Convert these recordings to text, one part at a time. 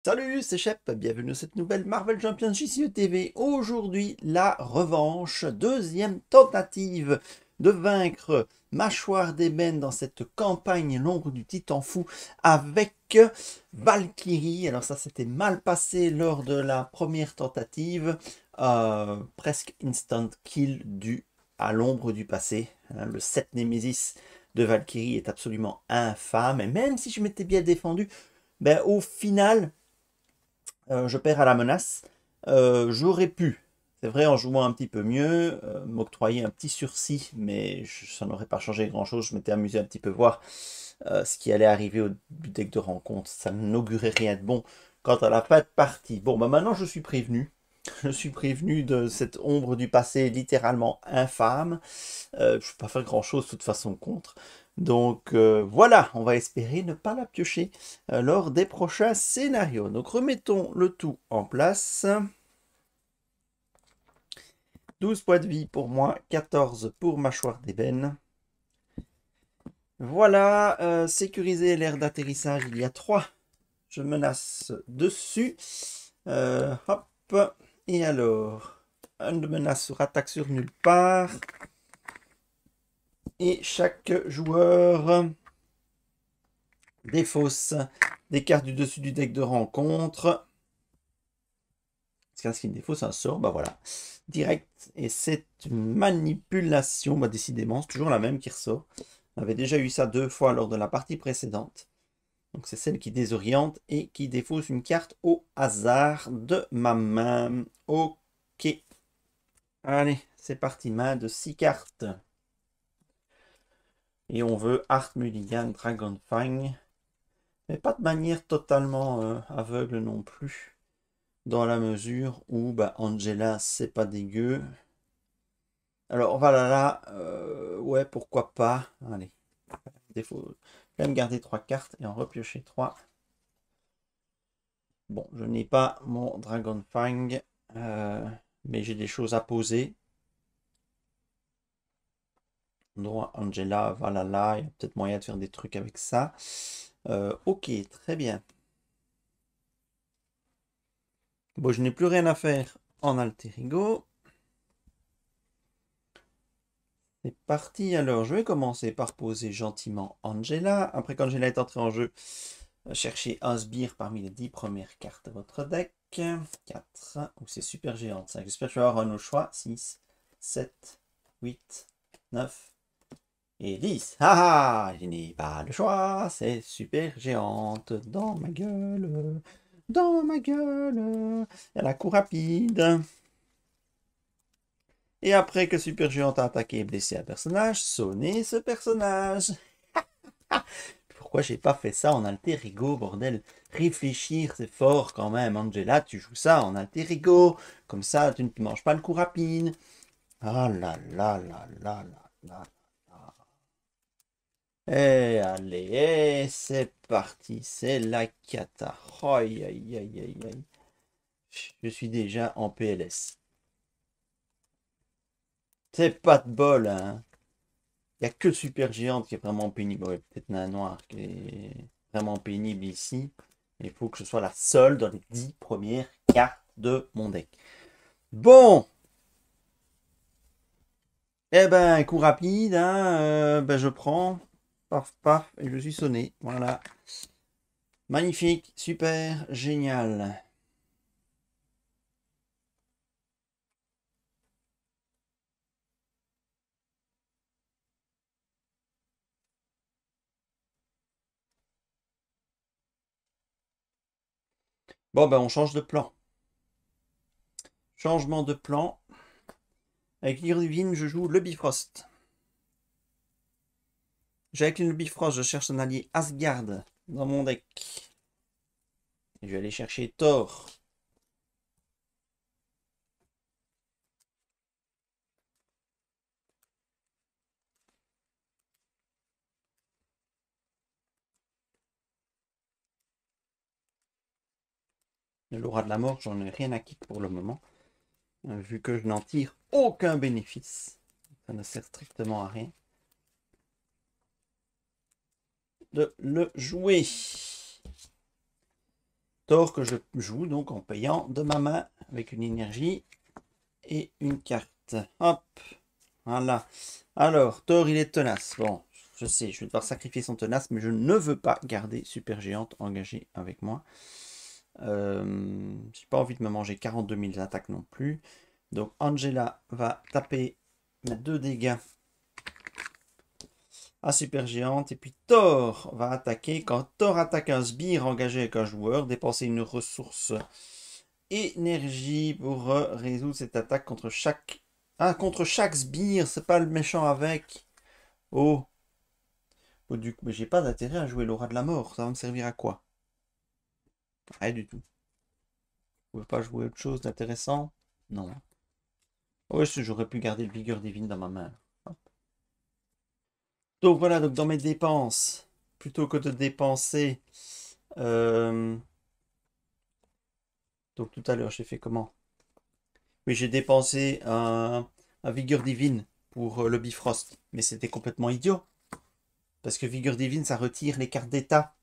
Salut, c'est Shep, bienvenue dans cette nouvelle Marvel Champions JCE TV. Aujourd'hui, la revanche, deuxième tentative de vaincre Mâchoire d'ébène dans cette campagne L'ombre du Titan fou avec Valkyrie. Alors ça s'était mal passé lors de la première tentative, presque instant kill dû à l'ombre du passé. Le 7 Némésis de Valkyrie est absolument infâme et même si je m'étais bien défendu, ben, au final je perds à la menace. J'aurais pu, c'est vrai, en jouant un petit peu mieux, m'octroyer un petit sursis, mais ça n'aurait pas changé grand-chose. Je m'étais amusé un petit peu voir ce qui allait arriver au deck de rencontre. Ça n'augurait rien de bon quant à la fin de partie. Bon, bah maintenant je suis prévenu. Je suis prévenu de cette ombre du passé littéralement infâme. Je ne peux pas faire grand-chose de toute façon contre. Donc voilà, on va espérer ne pas la piocher lors des prochains scénarios. Donc remettons le tout en place. 12 points de vie pour moi, 14 pour Mâchoire d'ébène. Voilà, sécuriser l'aire d'atterrissage, il y a 3. Je menace dessus. Hop, et alors, une menace sur attaque sur nulle part. Et chaque joueur défausse des cartes du dessus du deck de rencontre. Ce qui me défausse un sort, bah voilà. Direct. Et c'est une manipulation. Bah décidément, c'est toujours la même qui ressort. On avait déjà eu ça 2 fois lors de la partie précédente. Donc c'est celle qui désoriente et qui défausse une carte au hasard de ma main. Ok. Allez, c'est parti. Main de 6 cartes. Et on veut Art Mulligan, Dragonfang. Mais pas de manière totalement aveugle non plus. Dans la mesure où bah, Angela, c'est pas dégueu. Alors voilà là, ouais, pourquoi pas. Allez, il faut quand même garder 3 cartes et en repiocher 3. Bon, je n'ai pas mon Dragonfang, mais j'ai des choses à poser. Droit, Angela, voilà là, il y a peut-être moyen de faire des trucs avec ça. Ok, très bien. Bon, je n'ai plus rien à faire en alter ego. C'est parti, alors je vais commencer par poser gentiment Angela. Après qu'Angela est entrée en jeu, cherchez un sbire parmi les 10 premières cartes de votre deck. 4, ou c'est super géant 5. J'espère que je vais avoir un au choix. 6, 7, 8, 9 et 10. Ah ah, je n'ai pas le choix, c'est super géante dans ma gueule. Dans ma gueule. Elle a coup rapide. Et après que Super Géant a attaqué et blessé un personnage, sonnez ce personnage. Pourquoi j'ai pas fait ça en alter ego, bordel? Réfléchir, c'est fort quand même. Angela, tu joues ça en alter ego. Comme ça, tu ne te manges pas le coup rapide. Ah là là là là là là là. Et allez, et c'est parti. C'est la cata. Aïe aïe aïe aïe aïe. Je suis déjà en PLS. C'est pas de bol, hein. Il n'y a que Super Géante qui est vraiment pénible. Ouais, peut-être Nain Noir qui est vraiment pénible ici. Il faut que ce soit la seule dans les 10 premières cartes de mon deck. Bon, eh ben, coup rapide, hein, ben, je prends, paf, paf, et je suis sonné. Voilà. Magnifique, super, génial. Bon, ben, on change de plan. Changement de plan. Avec l'Ire Divine, je joue le Bifrost. Avec le Bifrost, je cherche un allié Asgard dans mon deck. Je vais aller chercher Thor. L'aura de la mort, j'en ai rien à quitter pour le moment, vu que je n'en tire aucun bénéfice. Ça ne sert strictement à rien de le jouer. Thor que je joue donc en payant de ma main avec une énergie et une carte. Hop, voilà. Alors, Thor, il est tenace. Bon, je sais, je vais devoir sacrifier son tenace, mais je ne veux pas garder Super Géante engagée avec moi. J'ai pas envie de me manger 42 000 attaques non plus. Donc Angela va taper mettre 2 dégâts à Super Géante. Et puis Thor va attaquer. Quand Thor attaque un sbire engagé avec un joueur, dépenser une ressource énergie pour résoudre cette attaque contre chaque... Ah, contre chaque sbire, c'est pas le méchant avec. Oh. Oh du coup, mais j'ai pas d'intérêt à jouer l'aura de la mort. Ça va me servir à quoi? Rien du tout. Vous pouvez pas jouer autre chose d'intéressant? Non. Oui, j'aurais pu garder le vigueur divine dans ma main. Hop. Donc voilà, donc dans mes dépenses, plutôt que de dépenser... euh, donc tout à l'heure, j'ai fait comment? Oui, j'ai dépensé un vigueur divine pour le Bifrost. Mais c'était complètement idiot. Parce que vigueur divine, ça retire les cartes d'état.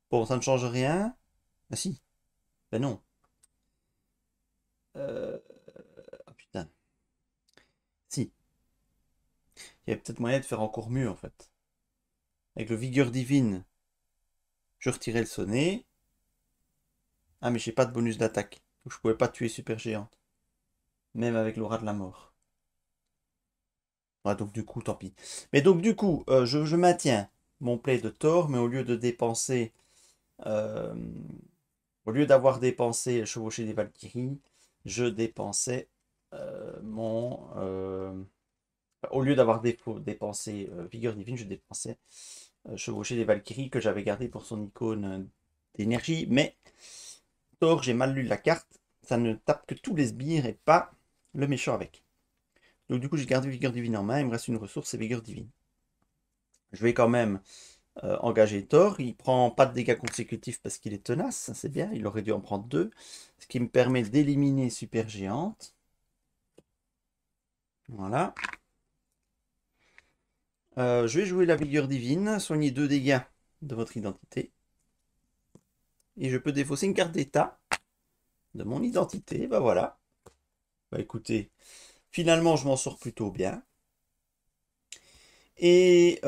Bon, ça ne change rien. Ah si, ben non. Ah putain. Si, il y avait peut-être moyen de faire encore mieux en fait. Avec le vigueur divine, je retirais le sonnet. Ah mais j'ai pas de bonus d'attaque. Donc je pouvais pas tuer Super Géante. Même avec l'aura de la mort. Ouais, donc du coup, tant pis. Mais donc du coup, je maintiens mon play de Thor, mais au lieu de dépenser... euh, au lieu d'avoir dépensé Chevaucher des Valkyries, je dépensais au lieu d'avoir dépensé Vigueur Divine, je dépensais Chevaucher des Valkyries que j'avais gardé pour son icône d'énergie. Mais Thor, j'ai mal lu la carte. Ça ne tape que tous les sbires et pas le méchant avec. Donc du coup, j'ai gardé Vigueur Divine en main. Il me reste une ressource, c'est Vigueur Divine. Je vais quand même engager Thor. Il prend pas de dégâts consécutifs parce qu'il est tenace. C'est bien. Il aurait dû en prendre 2. Ce qui me permet d'éliminer Super Géante. Voilà. Je vais jouer la Vigueur Divine. Soigner 2 dégâts de votre identité. Et je peux défausser une carte d'état de mon identité. Bah voilà. Bah écoutez, finalement je m'en sors plutôt bien. Et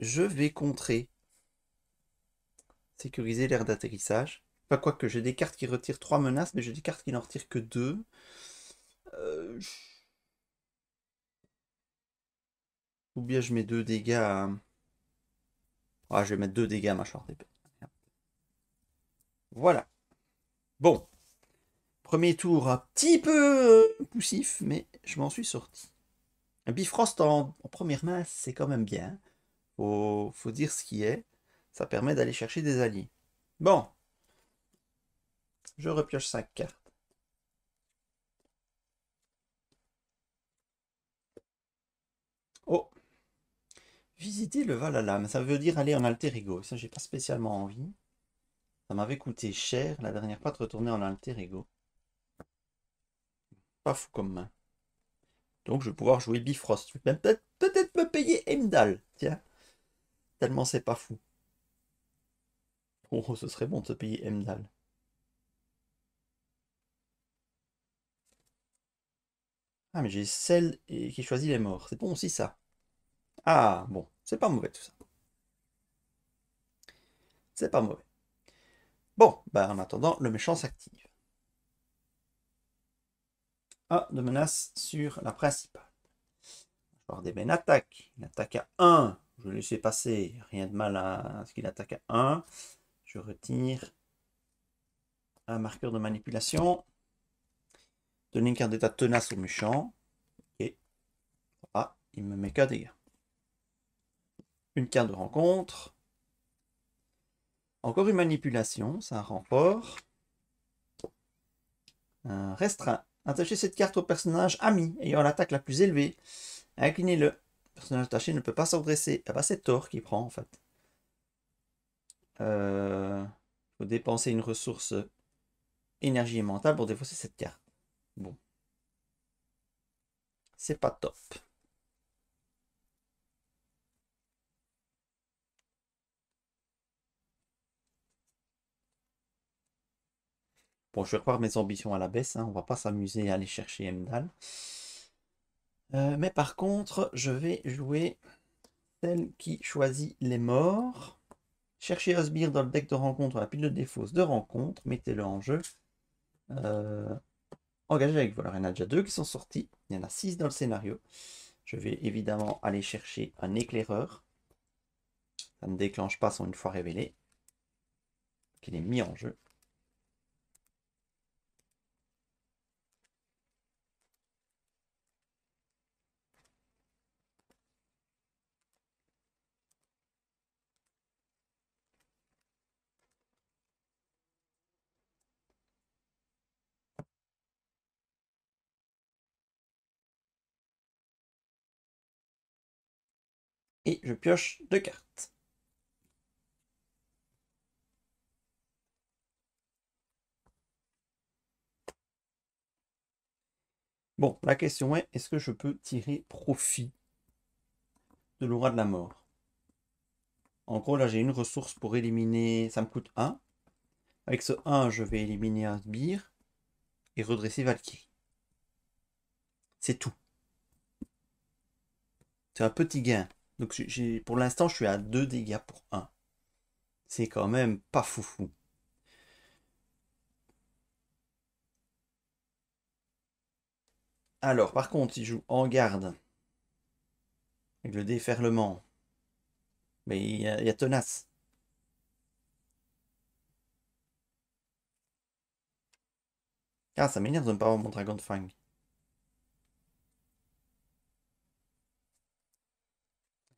je vais contrer. Sécuriser l'aire d'atterrissage. Pas quoi que j'ai des cartes qui retirent 3 menaces, mais j'ai des cartes qui n'en retirent que 2. Euh, ou bien je mets 2 dégâts à... Ah, je vais mettre 2 dégâts à mâchoire d'épée. Voilà. Bon. Premier tour un petit peu poussif, mais je m'en suis sorti. Un Bifrost en première main, c'est quand même bien. Faut dire ce qui est. Ça permet d'aller chercher des alliés. Bon. Je repioche 5 cartes. Oh. Visiter le Valhalla. Ça veut dire aller en alter ego. Ça, j'ai pas spécialement envie. Ça m'avait coûté cher la dernière fois de retourner en alter ego. Pas fou comme main. Donc je vais pouvoir jouer Bifrost. Je vais peut-être me payer Heimdall. Tiens. Tellement c'est pas fou. Oh, ce serait bon de se payer Heimdall. Ah, mais j'ai celle qui choisit les morts. C'est bon aussi ça. Ah, bon. C'est pas mauvais tout ça. C'est pas mauvais. Bon, bah en attendant, le méchant s'active. Ah, de menace sur la principale. Alors des attaque. Il attaque à 1. Je le laisse passer. Rien de mal à ce qu'il attaque à 1. Je retire un marqueur de manipulation. Donner une carte d'état tenace au méchant. Et ah, il me met qu'un dégât. Une carte de rencontre. Encore une manipulation, c'est un renfort. Un restreint. Attachez cette carte au personnage ami ayant l'attaque la plus élevée. Inclinez-le. Le personnage attaché ne peut pas s'adresser. Ah bah c'est Thor qui prend en fait. Faut dépenser une ressource énergie et mentale pour défausser cette carte. Bon. C'est pas top. Bon, je vais revoir mes ambitions à la baisse, hein. On va pas s'amuser à aller chercher Emdal. Mais par contre, je vais jouer celle qui choisit les morts. Cherchez Osbir dans le deck de rencontre, la pile de défausse de rencontre. Mettez-le en jeu. Engagé avec voleur. Il y en a déjà 2 qui sont sortis. Il y en a 6 dans le scénario. Je vais évidemment aller chercher un éclaireur. Ça ne déclenche pas son une fois révélé. Qu'il est mis en jeu. Et je pioche 2 cartes. Bon, la question est, est-ce que je peux tirer profit de l'aura de la mort? En gros, là, j'ai une ressource pour éliminer... Ça me coûte 1. Avec ce 1, je vais éliminer un sbire et redresser Valkyrie. C'est tout. C'est un petit gain. Donc, pour l'instant, je suis à 2 dégâts pour 1. C'est quand même pas foufou. Alors, par contre, si je joue en garde, avec le déferlement, mais il y a tenace. Ah, ça m'énerve de ne pas avoir mon dragon de fang.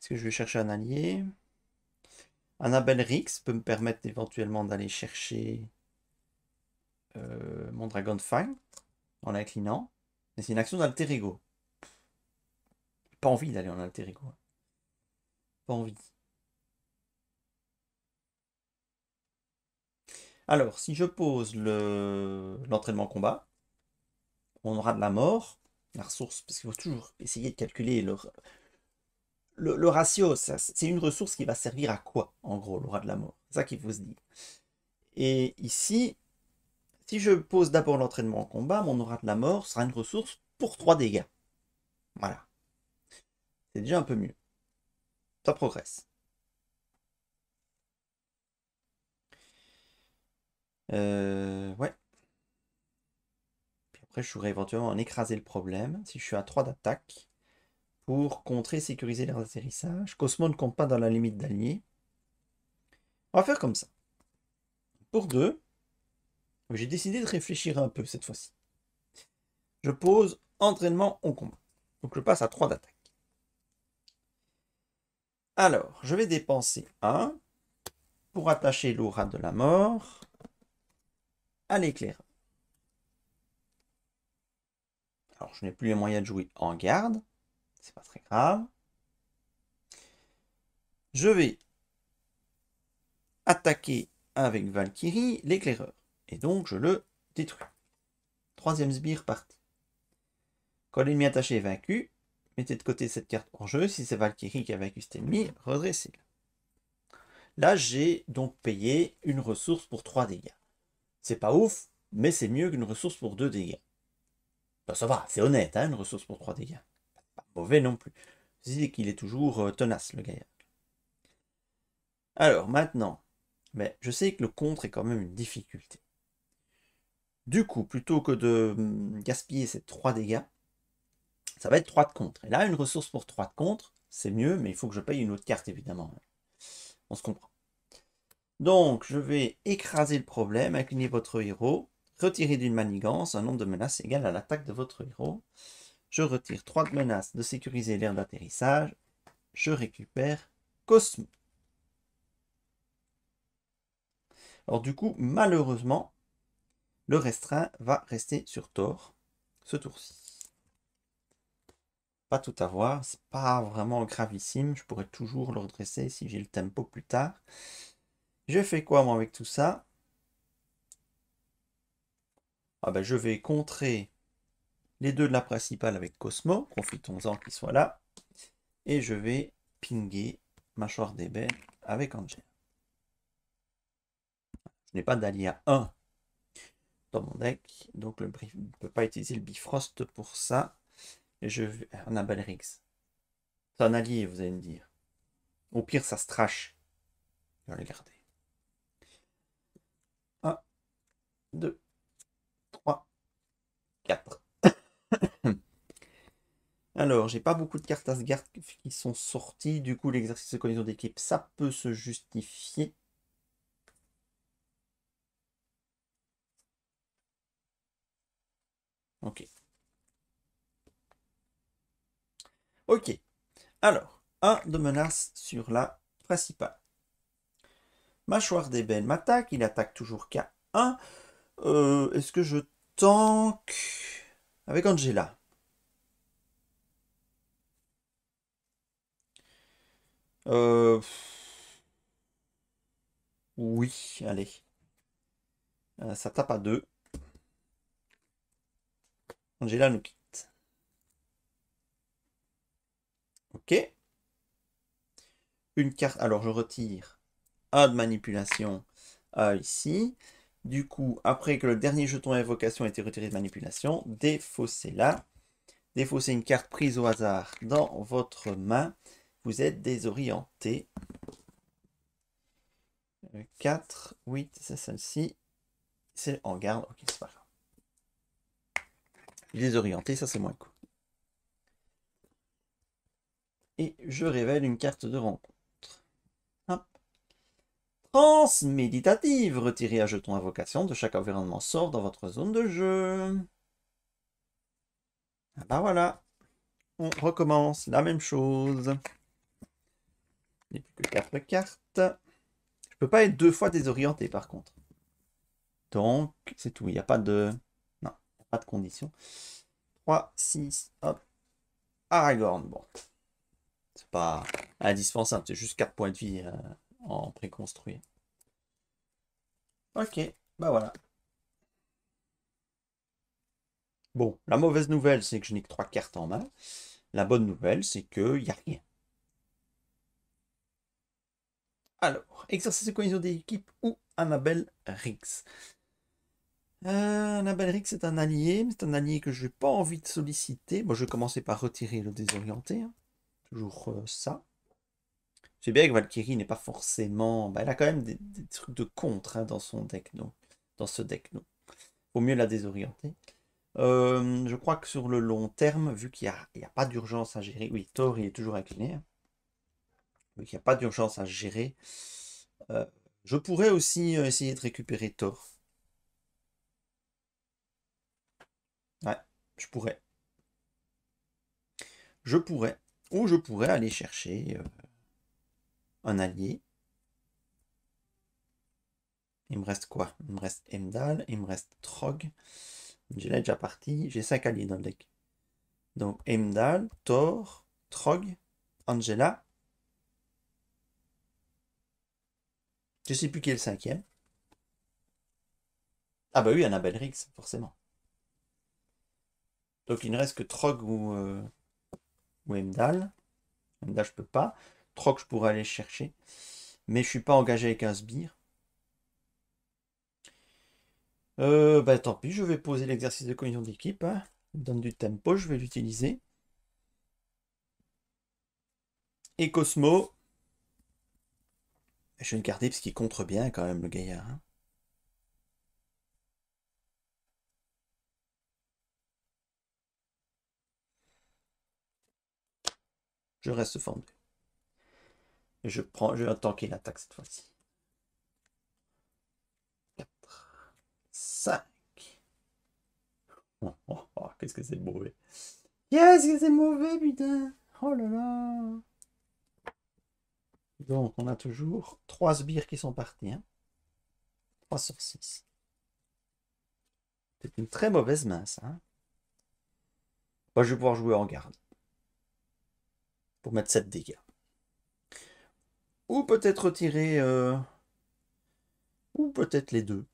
Est-ce que je vais chercher un allié? Annabelle Rix peut me permettre éventuellement d'aller chercher mon dragon de fang en l'inclinant. Mais c'est une action d'alter ego. Pas envie d'aller en alter ego. Pas envie. Alors, si je pose l'entraînement combat, on aura de la mort, la ressource, parce qu'il faut toujours essayer de calculer le ratio. C'est une ressource qui va servir à quoi, en gros, l'aura de la mort. C'est ça qu'il faut se dire. Et ici, si je pose d'abord l'entraînement en combat, mon aura de la mort sera une ressource pour 3 dégâts. Voilà. C'est déjà un peu mieux. Ça progresse. Ouais. Puis après, je pourrais éventuellement en écraser le problème si je suis à 3 d'attaque pour contrer et sécuriser les atterrissages. Cosmo ne compte pas dans la limite d'alliés. On va faire comme ça. Pour 2, j'ai décidé de réfléchir un peu cette fois-ci. Je pose entraînement en combat. Donc je passe à 3 d'attaque. Alors, je vais dépenser 1 pour attacher l'aura de la mort à l'éclair. Alors, je n'ai plus les moyens de jouer en garde. C'est pas très grave. Je vais attaquer avec Valkyrie l'éclaireur. Et donc, je le détruis. 3e sbire parti. Quand l'ennemi attaché est vaincu, mettez de côté cette carte en jeu. Si c'est Valkyrie qui a vaincu cet ennemi, redressez-le. Là, j'ai donc payé une ressource pour 3 dégâts. C'est pas ouf, mais c'est mieux qu'une ressource pour 2 dégâts. Ben, ça va, c'est honnête, hein, une ressource pour 3 dégâts. Pas mauvais non plus. C'est qu'il est toujours tenace, le gaillard. Alors, maintenant, mais je sais que le contre est quand même une difficulté. Du coup, plutôt que de gaspiller ces 3 dégâts, ça va être 3 de contre. Et là, une ressource pour 3 de contre, c'est mieux, mais il faut que je paye une autre carte, évidemment. On se comprend. Donc, je vais écraser le problème, incliner votre héros, retirer d'une manigance un nombre de menaces égal à l'attaque de votre héros. Je retire 3 de menaces de sécuriser l'aire d'atterrissage. Je récupère Cosmo. Alors du coup, malheureusement, le restreint va rester sur Thor ce tour-ci. Pas tout avoir, c'est pas vraiment gravissime. Je pourrais toujours le redresser si j'ai le tempo plus tard. Je fais quoi moi avec tout ça? Ah ben, je vais contrer les 2 de la principale avec Cosmo. Profitons-en qu'il soit là. Et je vais pinguer Mâchoire d'ébène avec Angel. Je n'ai pas d'allié à 1. dans mon deck. Donc je ne peux pas utiliser le Bifrost pour ça. Et je vais... Annabelle Riggs. C'est un allié, vous allez me dire. Au pire, ça se trash. Je vais le garder. 1, 2, 3, 4. Alors, j'ai pas beaucoup de cartes Asgard qui sont sorties. Du coup, l'exercice de collision d'équipe, ça peut se justifier. Ok. Ok. Alors, 1 de menace sur la principale. Mâchoire d'ébène m'attaque. Il attaque toujours qu'à 1. Est-ce que je tank avec Angela? Oui, allez. Ça tape à 2. Angela nous quitte. Ok. Une carte. Alors, je retire 1 de manipulation ici. Du coup, après que le dernier jeton invocation ait été retiré de manipulation, défaussez-la. Défaussez une carte prise au hasard dans votre main. Vous êtes désorienté. 4, 8, c'est celle-ci. C'est en garde. Ok, c'est pas grave. Désorienté, ça c'est moins cool. Et je révèle une carte de rencontre. Hop. Transméditative. Retirez un jeton invocation de chaque environnement sort dans votre zone de jeu. Ah bah voilà. On recommence la même chose. Il n'y a plus que 4 cartes. Je peux pas être 2 fois désorienté par contre. Donc, c'est tout. Il n'y a pas de... Non, il n'y a pas de condition. 3, 6, hop. Aragorn, bon. C'est pas indispensable, c'est juste 4 points de vie en préconstruit. Ok, bah voilà. Bon, la mauvaise nouvelle, c'est que je n'ai que 3 cartes en main. La bonne nouvelle, c'est qu'il n'y a rien. Alors, exercice de cohésion d'équipe ou Annabelle Riggs. Annabelle Riggs, c'est un allié, mais c'est un allié que je n'ai pas envie de solliciter. Bon, je vais commencer par retirer le désorienté. Hein. Toujours ça. C'est bien que Valkyrie n'est pas forcément... Bah, elle a quand même des trucs de contre hein, dans son deck, donc. Dans ce deck, donc. Vaut mieux la désorienter. Je crois que sur le long terme, vu qu'il n'y a pas d'urgence à gérer... Oui, Thor, il est toujours incliné. Hein. Vu qu'il n'y a pas d'urgence à gérer, je pourrais aussi essayer de récupérer Thor. Ouais, je pourrais. Je pourrais. Ou je pourrais aller chercher un allié. Il me reste quoi? Il me reste Heimdall, il me reste Trog. Angela est déjà partie. J'ai 5 alliés dans le deck. Donc Heimdall, Thor, Trog, Angela. Je sais plus qui est le 5e. Ah bah oui, Annabelle Riggs, forcément. Donc il ne reste que Trog ou Heimdall. Heimdall, je peux pas. Trog, je pourrais aller chercher. Mais je suis pas engagé avec un sbire. Bah tant pis, je vais poser l'exercice de cohésion d'équipe. Hein. Il me donne du tempo, je vais l'utiliser. Et Cosmo. Je vais le garder parce qu'il contre bien quand même le gaillard. Hein. Je reste fendu. Et je vais tanker l'attaque cette fois-ci. 4, 5. Oh, qu'est-ce que c'est mauvais. Qu'est-ce que c'est mauvais, putain. Oh là là. Donc, on a toujours 3 sbires qui sont partis. Hein. 3 sur 6. C'est une très mauvaise main, ça. Hein. Moi, je vais pouvoir jouer en garde. Pour mettre 7 dégâts. Ou peut-être retirer... Ou peut-être les deux.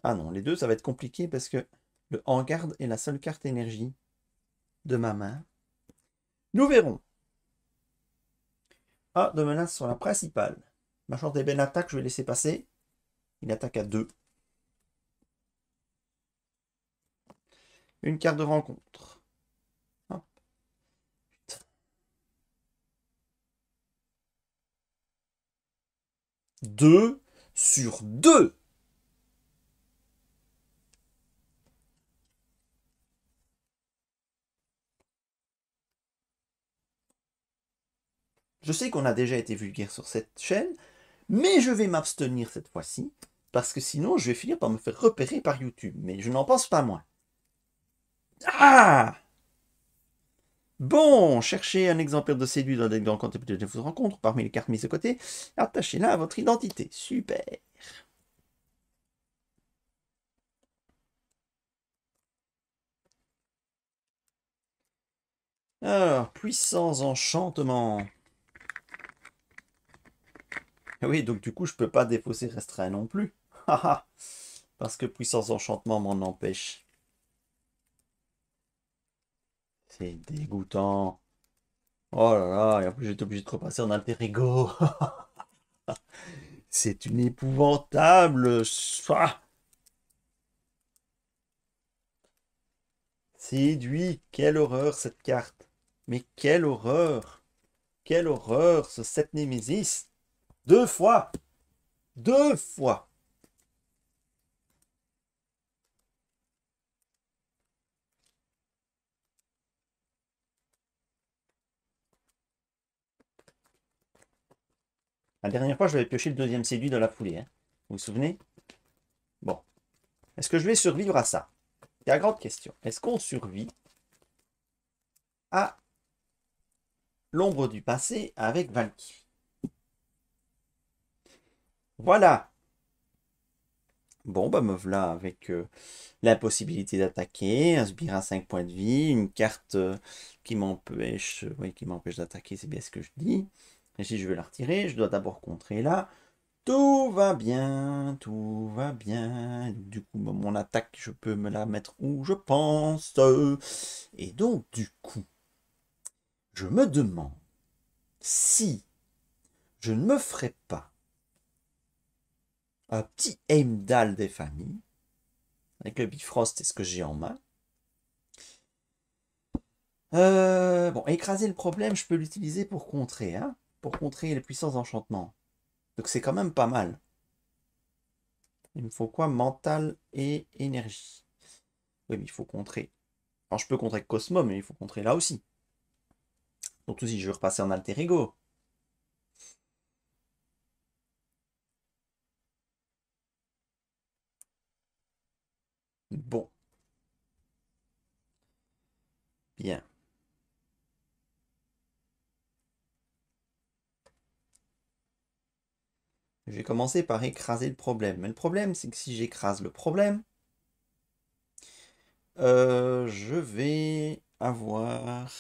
Ah non, les deux, ça va être compliqué parce que le en garde est la seule carte énergie de ma main. Nous verrons. Ah, de menace sur la principale. Mâchoire d'ébène attaque, je vais laisser passer. Il attaque à 2. Une carte de rencontre. Hop. 2 sur 2. Je sais qu'on a déjà été vulgaire sur cette chaîne, mais je vais m'abstenir cette fois-ci, parce que sinon je vais finir par me faire repérer par YouTube. Mais je n'en pense pas moins. Ah! Bon, cherchez un exemplaire de séduit dans des grands comptes de vos rencontres parmi les cartes mises de côté. Attachez-la à votre identité. Super. Alors, puissants enchantements. Oui, donc du coup, je peux pas défausser restreint non plus. Parce que puissants enchantements m'en empêche. C'est dégoûtant. Oh là là, et en plus j'étais obligé de repasser en alter ego. C'est une épouvantable. Séduit. Quelle horreur cette carte. Mais quelle horreur. Quelle horreur ce 7 Némésis. 2 fois. 2 fois. La dernière fois, je vais piocher le deuxième séduit dans la foulée. Hein. Vous vous souvenez? Bon. Est-ce que je vais survivre à ça? C'est la grande question. Est-ce qu'on survit à l'ombre du passé avec Valkyrie? Voilà. Bon, bah me voilà avec l'impossibilité d'attaquer, un sbire à 5 points de vie, une carte qui m'empêche oui, qui m'empêche d'attaquer, c'est bien ce que je dis. Et si je veux la retirer, je dois d'abord contrer là. Tout va bien, tout va bien. Du coup, mon attaque, je peux me la mettre où je pense. Et donc, du coup, je me demande si je ne me ferais pas un petit Heimdall des familles, avec le Bifrost et ce que j'ai en main. Bon, écraser le problème, je peux l'utiliser pour contrer, hein, pour contrer les puissants enchantements. Donc c'est quand même pas mal. Il me faut quoi? Mental et énergie. Oui, mais il faut contrer. Alors je peux contrer Cosmo, mais il faut contrer là aussi. Surtout si je veux repasser en alter ego. Bon. Bien. Je vais commencer par écraser le problème. Mais le problème, c'est que si j'écrase le problème, je vais avoir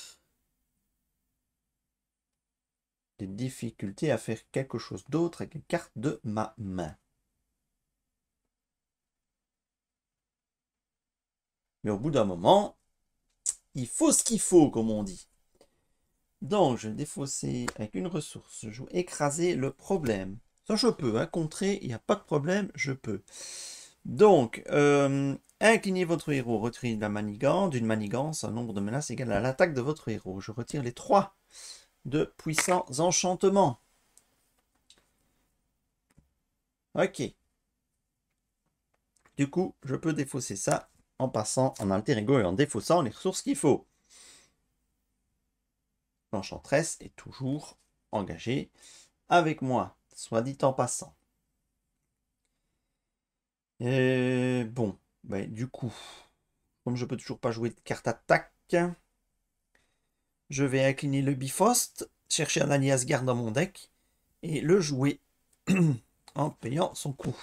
des difficultés à faire quelque chose d'autre avec les cartes de ma main. Mais au bout d'un moment, il faut ce qu'il faut, comme on dit. Donc, je vais défausser avec une ressource. Je vais écraser le problème. Ça, je peux, hein, contrer, il n'y a pas de problème, je peux. Donc, inclinez votre héros, retirez la manigance. D'une manigance, un nombre de menaces égal à l'attaque de votre héros. Je retire les 3 de puissants enchantements. Ok. Du coup, je peux défausser ça en passant en alter ego et en défaussant les ressources qu'il faut. L'enchantresse est toujours engagée avec moi, soit dit en passant. Bon, du coup, comme je peux toujours pas jouer de carte attaque, je vais incliner le Bifrost, chercher un allié Asgard dans mon deck et le jouer en payant son coût.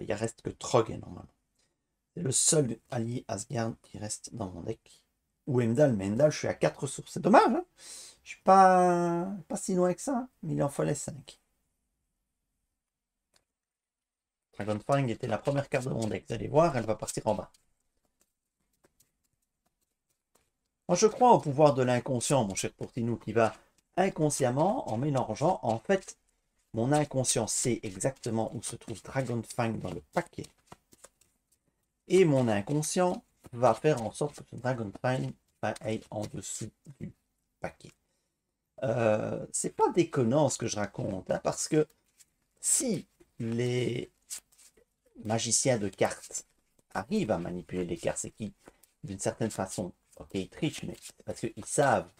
Il ne reste que Trog normalement. C'est le seul allié Asgard qui reste dans mon deck. Ou Heimdall, mais Heimdall, je suis à 4 ressources. C'est dommage, hein, je suis pas si loin que ça, mais il en fallait 5. Dragonfang était la première carte de mon deck. Vous allez voir, elle va partir en bas. Moi, je crois au pouvoir de l'inconscient, mon cher Portinou, qui va inconsciemment, en mélangeant, en fait, Mon inconscient sait exactement où se trouve Dragonfang dans le paquet. Et mon inconscient va faire en sorte que ce Dragonfang aille en dessous du paquet. C'est pas déconnant ce que je raconte, hein, parce que si les magiciens de cartes arrivent à manipuler les cartes, c'est qu'ils, d'une certaine façon, ok, ils trichent, mais c'est parce qu'ils savent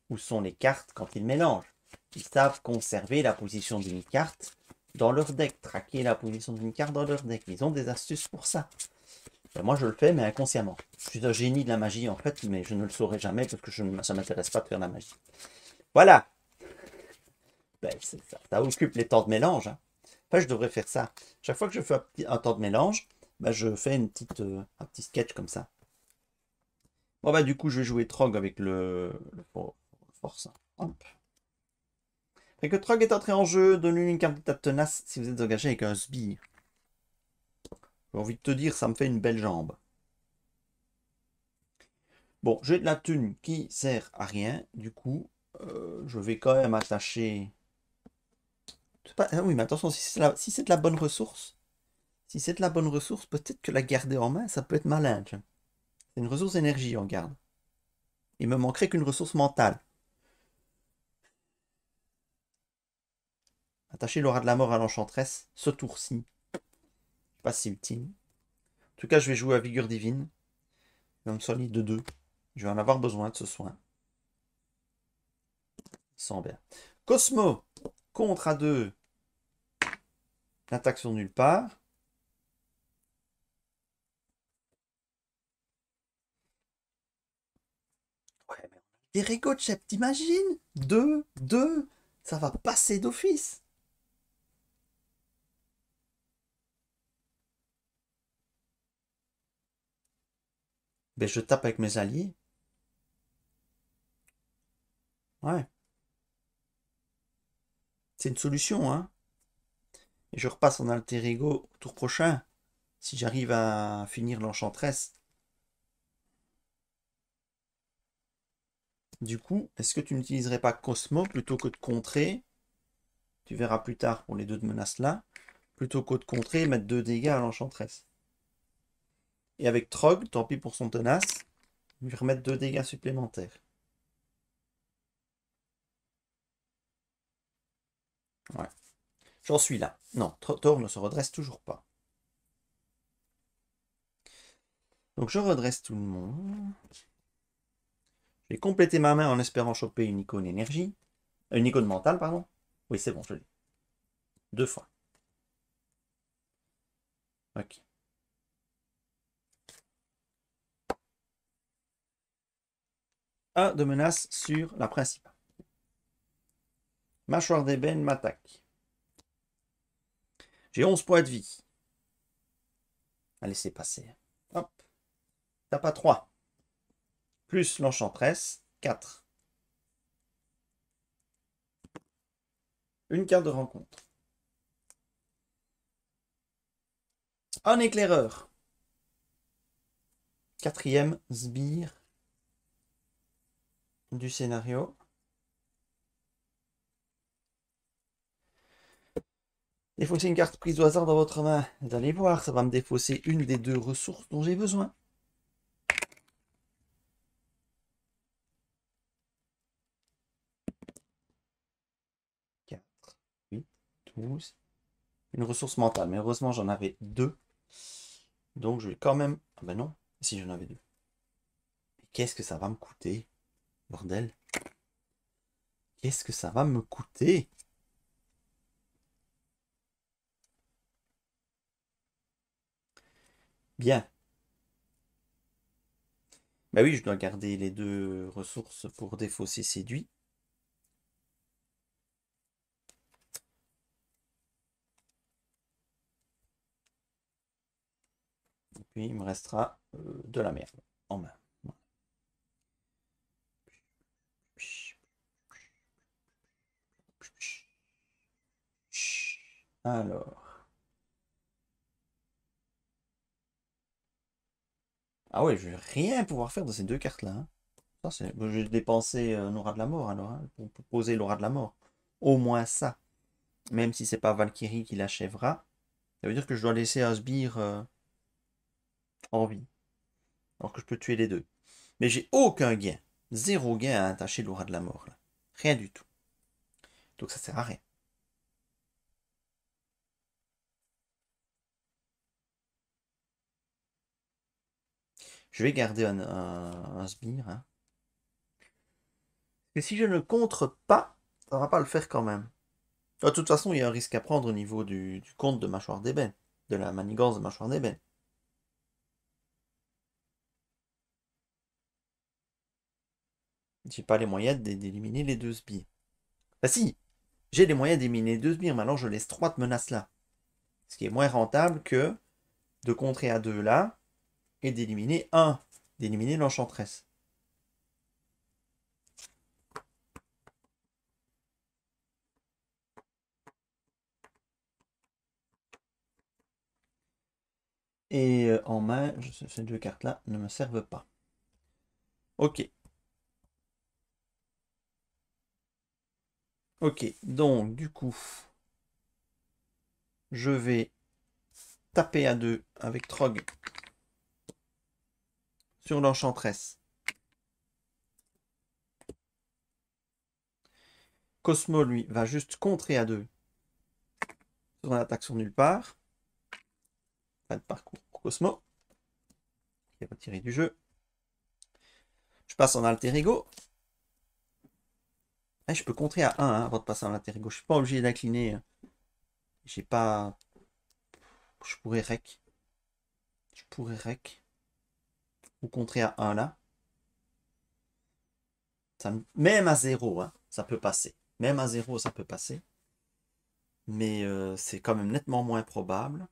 où sont les cartes quand ils mélangent. Ils savent conserver la position d'une carte dans leur deck, traquer la position d'une carte dans leur deck. Ils ont des astuces pour ça. Ben moi, je le fais, mais inconsciemment. Je suis un génie de la magie, en fait, mais je ne le saurai jamais parce que ça ne m'intéresse pas de faire la magie. Voilà. Ben, ça occupe les temps de mélange. Hein. Enfin, je devrais faire ça. Chaque fois que je fais un temps de mélange, ben, je fais un petit sketch comme ça. Bon, bah, du coup, je vais jouer Trog avec le force. Hop. Fait que Trog est entré en jeu, donne-lui une carte d'état tenace si vous êtes engagé avec un sbire. J'ai envie de te dire, ça me fait une belle jambe. Bon, j'ai de la thune qui sert à rien. Du coup, je vais quand même attacher. Ah oui, mais attention, si c'est de la bonne ressource, si c'est de la bonne ressource, peut-être que la garder en main, ça peut être malin. C'est une ressource énergie, on garde. Il me manquerait qu'une ressource mentale. Attacher l'aura de la mort à l'enchanteresse, ce tour-ci. Je sais pas si c'est utile. En tout cas, je vais jouer à Vigueur Divine. Il va me soigner de 2. Je vais en avoir besoin de ce soin. Il sent bien. Cosmo, contre à 2. L'attaque sur nulle part. Ouais, mais des régots de chef, t'imagines 2, 2, ça va passer d'office. Ben, je tape avec mes alliés. Ouais. C'est une solution, hein. Et je repasse en alter ego au tour prochain. Si j'arrive à finir l'enchanteresse. Du coup, est-ce que tu n'utiliserais pas Cosmo plutôt que de contrer? Tu verras plus tard pour les deux menaces là. Plutôt que de contrer et mettre 2 dégâts à l'enchanteresse. Et avec Trog, tant pis pour son tenace, lui remettre 2 dégâts supplémentaires. Ouais. J'en suis là. Non, Thor ne se redresse toujours pas. Donc je redresse tout le monde. J'ai complété ma main en espérant choper une icône énergie. Une icône mentale, pardon. Oui, c'est bon, je l'ai. 2 fois. Ok. Un de menace sur la principale. Mâchoire d'ébène m'attaque. J'ai 11 points de vie. À laisser passer. Hop. Tape à 3. Plus l'enchanteresse. 4. Une carte de rencontre. Un éclaireur. 4e sbire du scénario. Défausser une carte prise au hasard dans votre main. Vous allez voir, ça va me défausser une des 2 ressources dont j'ai besoin. 4, 8, 12. Une ressource mentale, mais heureusement j'en avais 2. Donc je vais quand même... Ah ben non, si j'en avais 2. Mais qu'est-ce que ça va me coûter? Bordel. Qu'est-ce que ça va me coûter? Bien. Bah oui, je dois garder les 2 ressources pour défausser séduit. Et puis il me restera de la merde en main. Alors. Ah ouais, je vais rien pouvoir faire de ces 2 cartes-là. Hein. Je vais dépenser Aura de la mort alors, hein, pour poser l'aura de la mort. Au moins ça. même si c'est pas Valkyrie qui l'achèvera, ça veut dire que je dois laisser un sbire en vie. Alors que je peux tuer les deux. Mais j'ai aucun gain. Zéro gain à attacher l'aura de la mort. Là. Rien du tout. Donc ça sert à rien. Je vais garder un sbire. Hein. Et si je ne contre pas, ça va pas le faire quand même. De toute façon, il y a un risque à prendre au niveau du compte de mâchoire d'ébène. De la manigance de mâchoire d'ébène. J'ai pas les moyens d'éliminer les deux sbires. Bah si, j'ai les moyens d'éliminer les deux sbires, mais alors je laisse 3 de menaces là. Ce qui est moins rentable que de contrer à 2 là et d'éliminer d'éliminer l'enchantresse. Et en main, ces 2 cartes là ne me servent pas. Ok. Ok, donc du coup, je vais taper à 2 avec Trog sur l'enchantresse. Cosmo, lui, va juste contrer à 2 sur une attaque sur nulle part. Pas de parcours pour Cosmo, qui est retiré du jeu. Je passe en alter ego. Et je peux contrer à 1 hein, avant de passer en alter ego. Je suis pas obligé d'incliner. J'ai pas... Je pourrais rec. Je pourrais rec. Ou contrer à 1 là. Même à 0, hein, ça peut passer. Même à 0, ça peut passer. Mais c'est quand même nettement moins probable.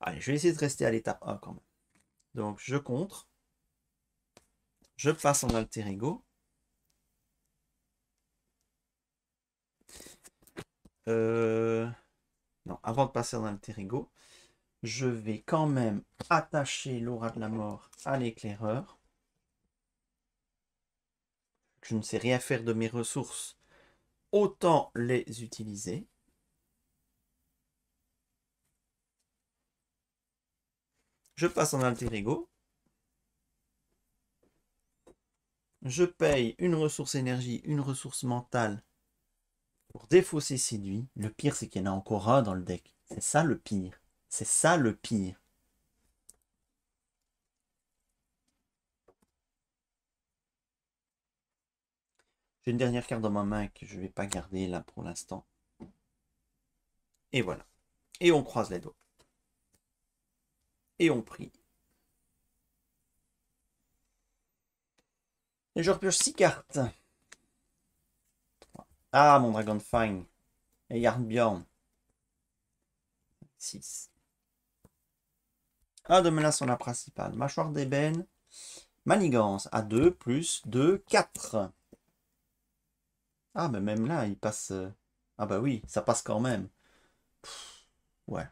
Allez, je vais essayer de rester à l'étape 1 quand même. Donc, je contre. Je passe en alter ego. Non, avant de passer en alter ego, je vais quand même attacher l'aura de la mort à l'éclaireur. Je ne sais rien faire de mes ressources. Autant les utiliser. Je passe en alter ego. Je paye une ressource énergie, une ressource mentale pour défausser séduit. Le pire, c'est qu'il y en a encore un dans le deck. C'est ça le pire. C'est ça le pire. J'ai une dernière carte dans ma main que je ne vais pas garder là pour l'instant. Et voilà. Et on croise les doigts. Et on prie. Et je repioche 6 cartes. Ah, mon Dragonfang. Et Yarnbjorn. 6. Un de menace sur la principale. Mâchoire d'ébène. Manigance à 2 plus 2, 4. Ah, mais même là, il passe... Ah bah oui, ça passe quand même. Pff, ouais.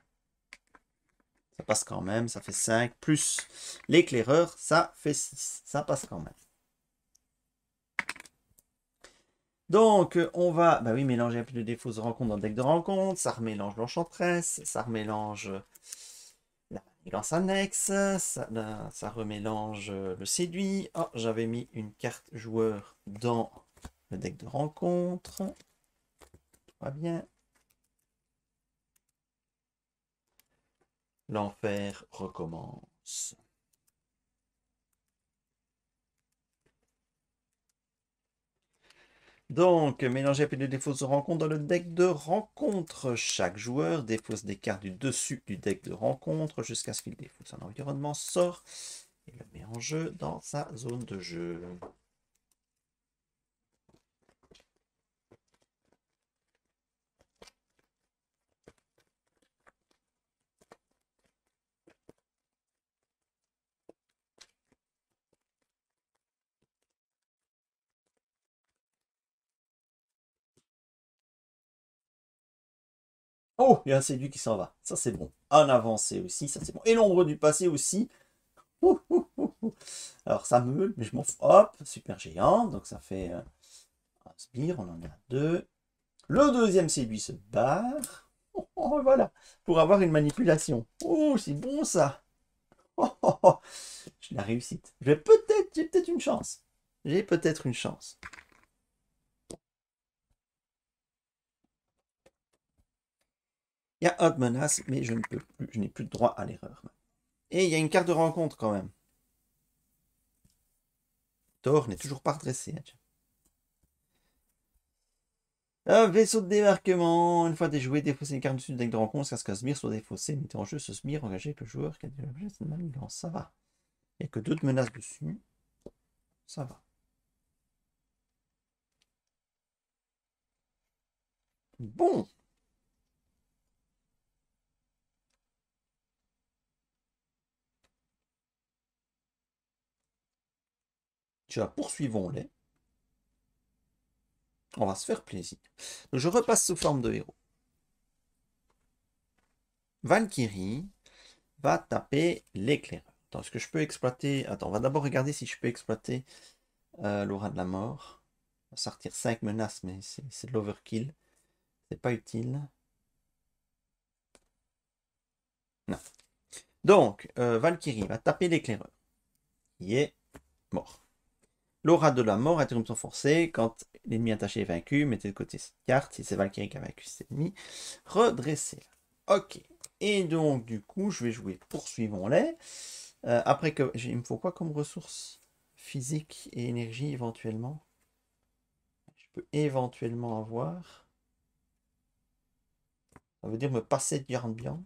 Ça passe quand même, ça fait 5. Plus l'éclaireur, ça fait 6. Ça passe quand même. Donc, on va... Bah oui, mélanger un peu de défauts de rencontre dans le deck de rencontre. Ça remélange l'enchantresse. Ça remélange la manigance annexe. Ça remélange le séduit. Oh, j'avais mis une carte joueur dans le deck de rencontre. Tout va bien. L'enfer recommence. Donc, mélanger un peu de défauts de rencontre dans le deck de rencontre. Chaque joueur défausse des cartes du dessus du deck de rencontre jusqu'à ce qu'il défausse un environnement, sort et le met en jeu dans sa zone de jeu. Oh, il y a un séduit qui s'en va. Ça, c'est bon. Un avancé aussi, ça, c'est bon. Et l'ombre du passé aussi. Ouh, ouh, ouh, ouh. Alors, ça meule, mais je m'en fous. Hop, super géant. Donc, ça fait un sbire. On en est à 2. Le deuxième, c'est lui se barre. Oh, voilà, pour avoir une manipulation. Oh, c'est bon ça. Oh, oh, oh. J'ai la réussite. J'ai peut-être une chance. J'ai peut-être une chance. Il y a haute menace, mais je ne peux plus, je n'ai plus de droit à l'erreur. Et il y a une carte de rencontre quand même. Thor n'est toujours pas redressé. Un vaisseau de débarquement. Une fois déjoué, défausser une carte dessus du deck de rencontre jusqu'à ce qu'un sbire soit défaussé. Mettez en jeu ce sbire engagé avec le joueur qui a déjà l'objet de cette manigance. Ça va. Il n'y a que d'autres menaces dessus. Ça va. Bon. Déjà, poursuivons-les. On va se faire plaisir. Donc, je repasse sous forme de héros. Valkyrie va taper l'éclaireur. Attends, est-ce que je peux exploiter... Attends, on va d'abord regarder si je peux exploiter l'aura de la mort. On va sortir 5 menaces, mais c'est de l'overkill. C'est pas utile. Non. Donc, Valkyrie va taper l'éclaireur. Il est mort. L'aura de la mort, interruption forcée. Quand l'ennemi attaché est vaincu, mettez de côté cette carte. Si c'est Valkyrie qui a vaincu cet ennemi, redressez. Ok. Et donc, du coup, je vais jouer poursuivons-les. Après que... Il me faut quoi comme ressources physique et énergie éventuellement? Je peux éventuellement avoir... Ça veut dire me passer de garde bien.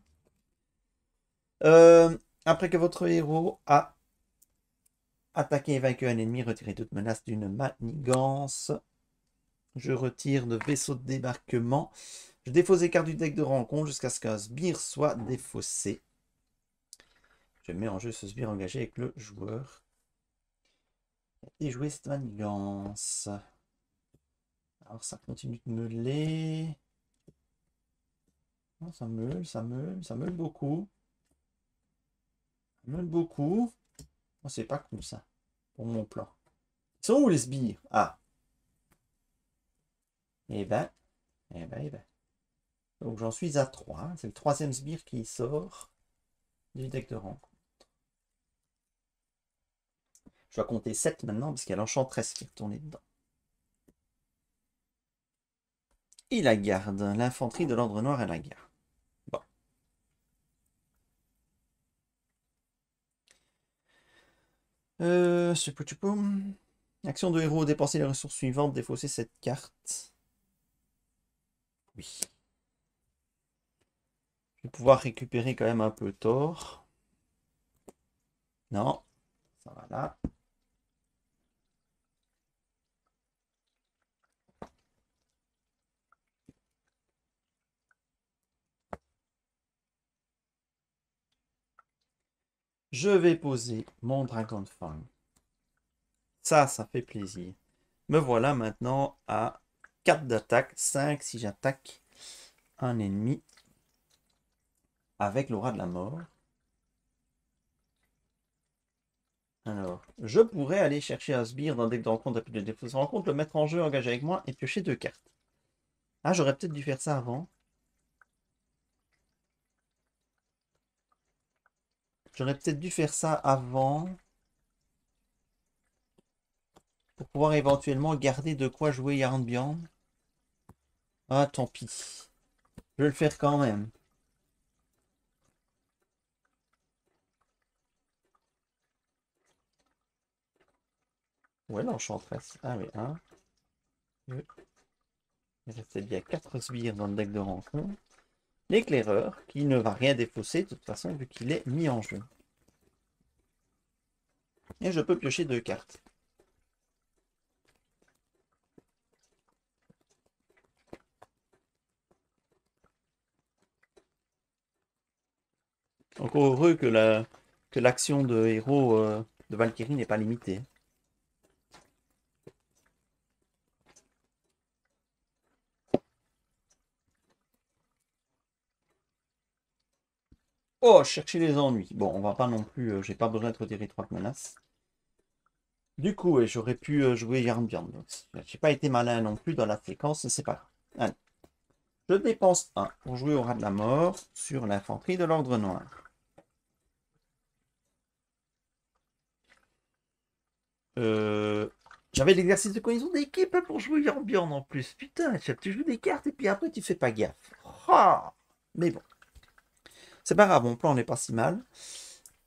Après que votre héros a attaqué et vaincu un ennemi, retirez toute menace d'une manigance. Je retire de vaisseau de débarquement. Je défausse les cartes du deck de rencontre jusqu'à ce qu'un sbire soit défaussé. Je mets en jeu ce sbire engagé avec le joueur. Et jouer cette manigance. Alors ça continue de meuler. Oh, ça meule beaucoup. Ça meule beaucoup. Oh, c'est pas cool ça, pour mon plan. Ils sont où les sbires? Ah. Eh ben. Donc j'en suis à 3. C'est le troisième sbire qui sort du deck de rencontre. Je dois compter 7 maintenant parce qu'il y a l'enchantresse qui est retournée dedans. Et la garde. L'infanterie de l'ordre noir et la garde. Bon. Action de héros, dépenser les ressources suivantes, défausser cette carte. Oui. Je vais pouvoir récupérer quand même un peu Thor. Non. Ça va là. Je vais poser mon Dragon Fang. Ça fait plaisir. Me voilà maintenant à 4 d'attaque, 5 si j'attaque un ennemi avec l'aura de la mort. Alors, je pourrais aller chercher un sbire dans le deck de rencontre, appui de défausse rencontre, le mettre en jeu, engager avec moi et piocher 2 cartes. Ah, j'aurais peut-être dû faire ça avant. J'aurais peut-être dû faire ça avant. Pour pouvoir éventuellement garder de quoi jouer Yarnbjorn. Ah, tant pis. Je vais le faire quand même. Ouais, l'enchantresse. Ah oui, 1, 2. Il restait bien 4 sbires dans le deck de rencontre. L'éclaireur, qui ne va rien défausser de toute façon, vu qu'il est mis en jeu. Et je peux piocher 2 cartes. Encore heureux que l'action de héros de Valkyrie n'est pas limitée. Oh, chercher les ennuis. Bon, on va pas non plus... j'ai pas besoin de retirer 3 menaces. Du coup, j'aurais pu jouer Yarnbjorn. J'ai pas été malin non plus dans la séquence, c'est pas grave. Allez. Je dépense 1 pour jouer au rat de la mort sur l'infanterie de l'ordre noir. J'avais l'exercice de cohésion d'équipe pour jouer en Bjorn en plus. Putain, tu joues des cartes et puis après tu fais pas gaffe. Ah, mais bon. C'est pas grave, mon plan n'est pas si mal.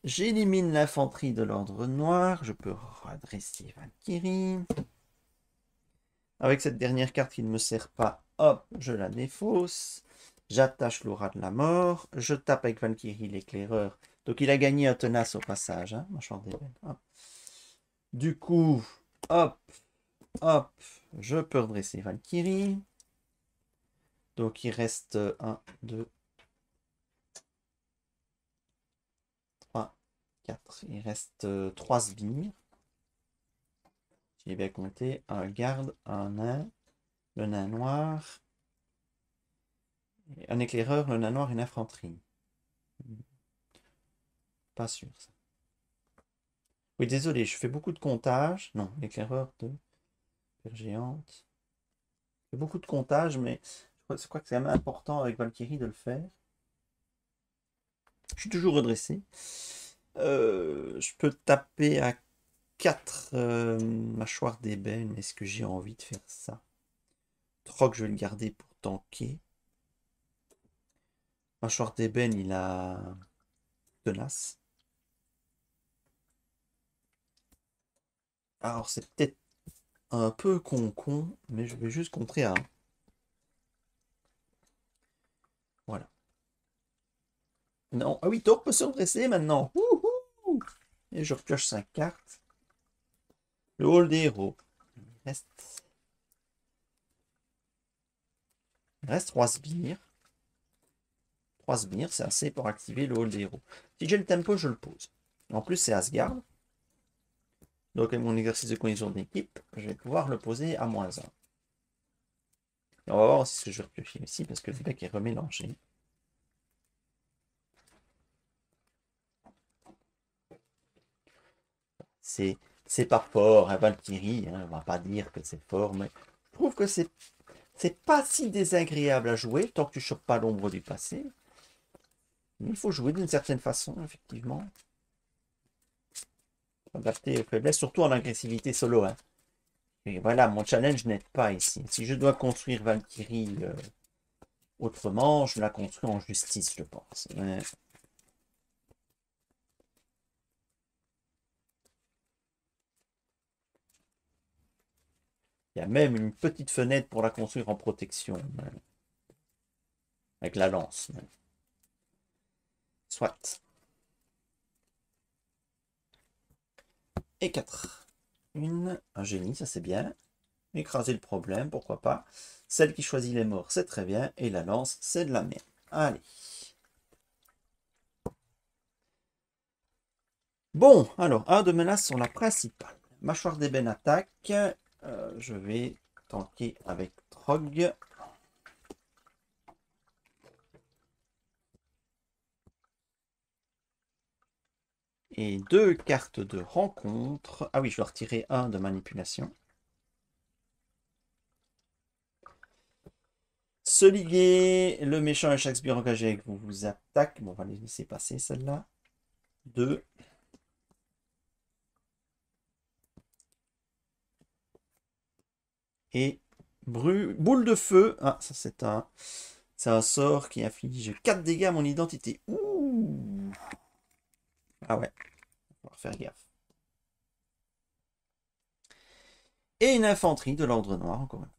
J'élimine l'infanterie de l'ordre noir. Je peux redresser Valkyrie. Avec cette dernière carte qui ne me sert pas, hop, je la défausse. J'attache l'aura de la mort. Je tape avec Valkyrie l'éclaireur. Donc il a gagné un tenace au passage. Hein, du coup, hop, hop, je peux redresser Valkyrie. Donc il reste 1, 2, 3, 4. Il reste 3 sbires. J'ai bien compté. Un garde, un nain, le nain noir, un éclaireur, le nain noir et une infanterie. Pas sûr ça. Oui, désolé, je fais beaucoup de comptage. Non, l'éclaireur de Pierre géante. Je fais beaucoup de comptage, mais je crois que c'est quand même important avec Valkyrie de le faire. Je suis toujours redressé. Je peux taper à 4 mâchoires d'ébène. Est-ce que j'ai envie de faire ça? Troc, je vais le garder pour tanker. Mâchoire d'ébène, il a tenace. Alors, c'est peut-être un peu con, mais je vais juste contrer à 1. Voilà. Non. Ah oui, Thor peut se redresser maintenant. Wouhou! Et je repioche 5 cartes. Le hall des héros. Il reste 3 sbires. 3 sbires, c'est assez pour activer le hall des héros. Si j'ai le tempo, je le pose. En plus, c'est Asgard. Donc, avec mon exercice de cohésion d'équipe, je vais pouvoir le poser à -1. Et on va voir aussi ce que je vais repiocher ici, parce que le deck est remélangé. C'est pas fort, hein, Valkyrie, hein, on va pas dire que c'est fort, mais je trouve que c'est pas si désagréable à jouer, tant que tu chopes pas l'ombre du passé. Mais il faut jouer d'une certaine façon, effectivement. Adapter aux faiblesses, surtout en agressivité solo. Hein. Et voilà, mon challenge n'aide pas ici. Si je dois construire Valkyrie autrement, je la construis en justice, je pense. Mais... il y a même une petite fenêtre pour la construire en protection. Avec la lance. Soit. Et 4. Un génie, ça c'est bien. Écraser le problème, pourquoi pas. Celle qui choisit les morts, c'est très bien. Et la lance, c'est de la merde. Allez. Bon, alors, un de menace sur la principale. Mâchoire d'ébène attaque. Je vais tanker avec Trog. Et 2 cartes de rencontre. Ah oui, je dois retirer 1 de manipulation. Se liguer, le méchant et chaque sbire engagé avec vous vous attaque. Bon, on va les laisser passer celle-là. 2. Et boule de feu. Ah, ça c'est un sort qui inflige 4 dégâts à mon identité. Ouh. Ah ouais, on va faire gaffe. Et une infanterie de l'ordre noir, encore une.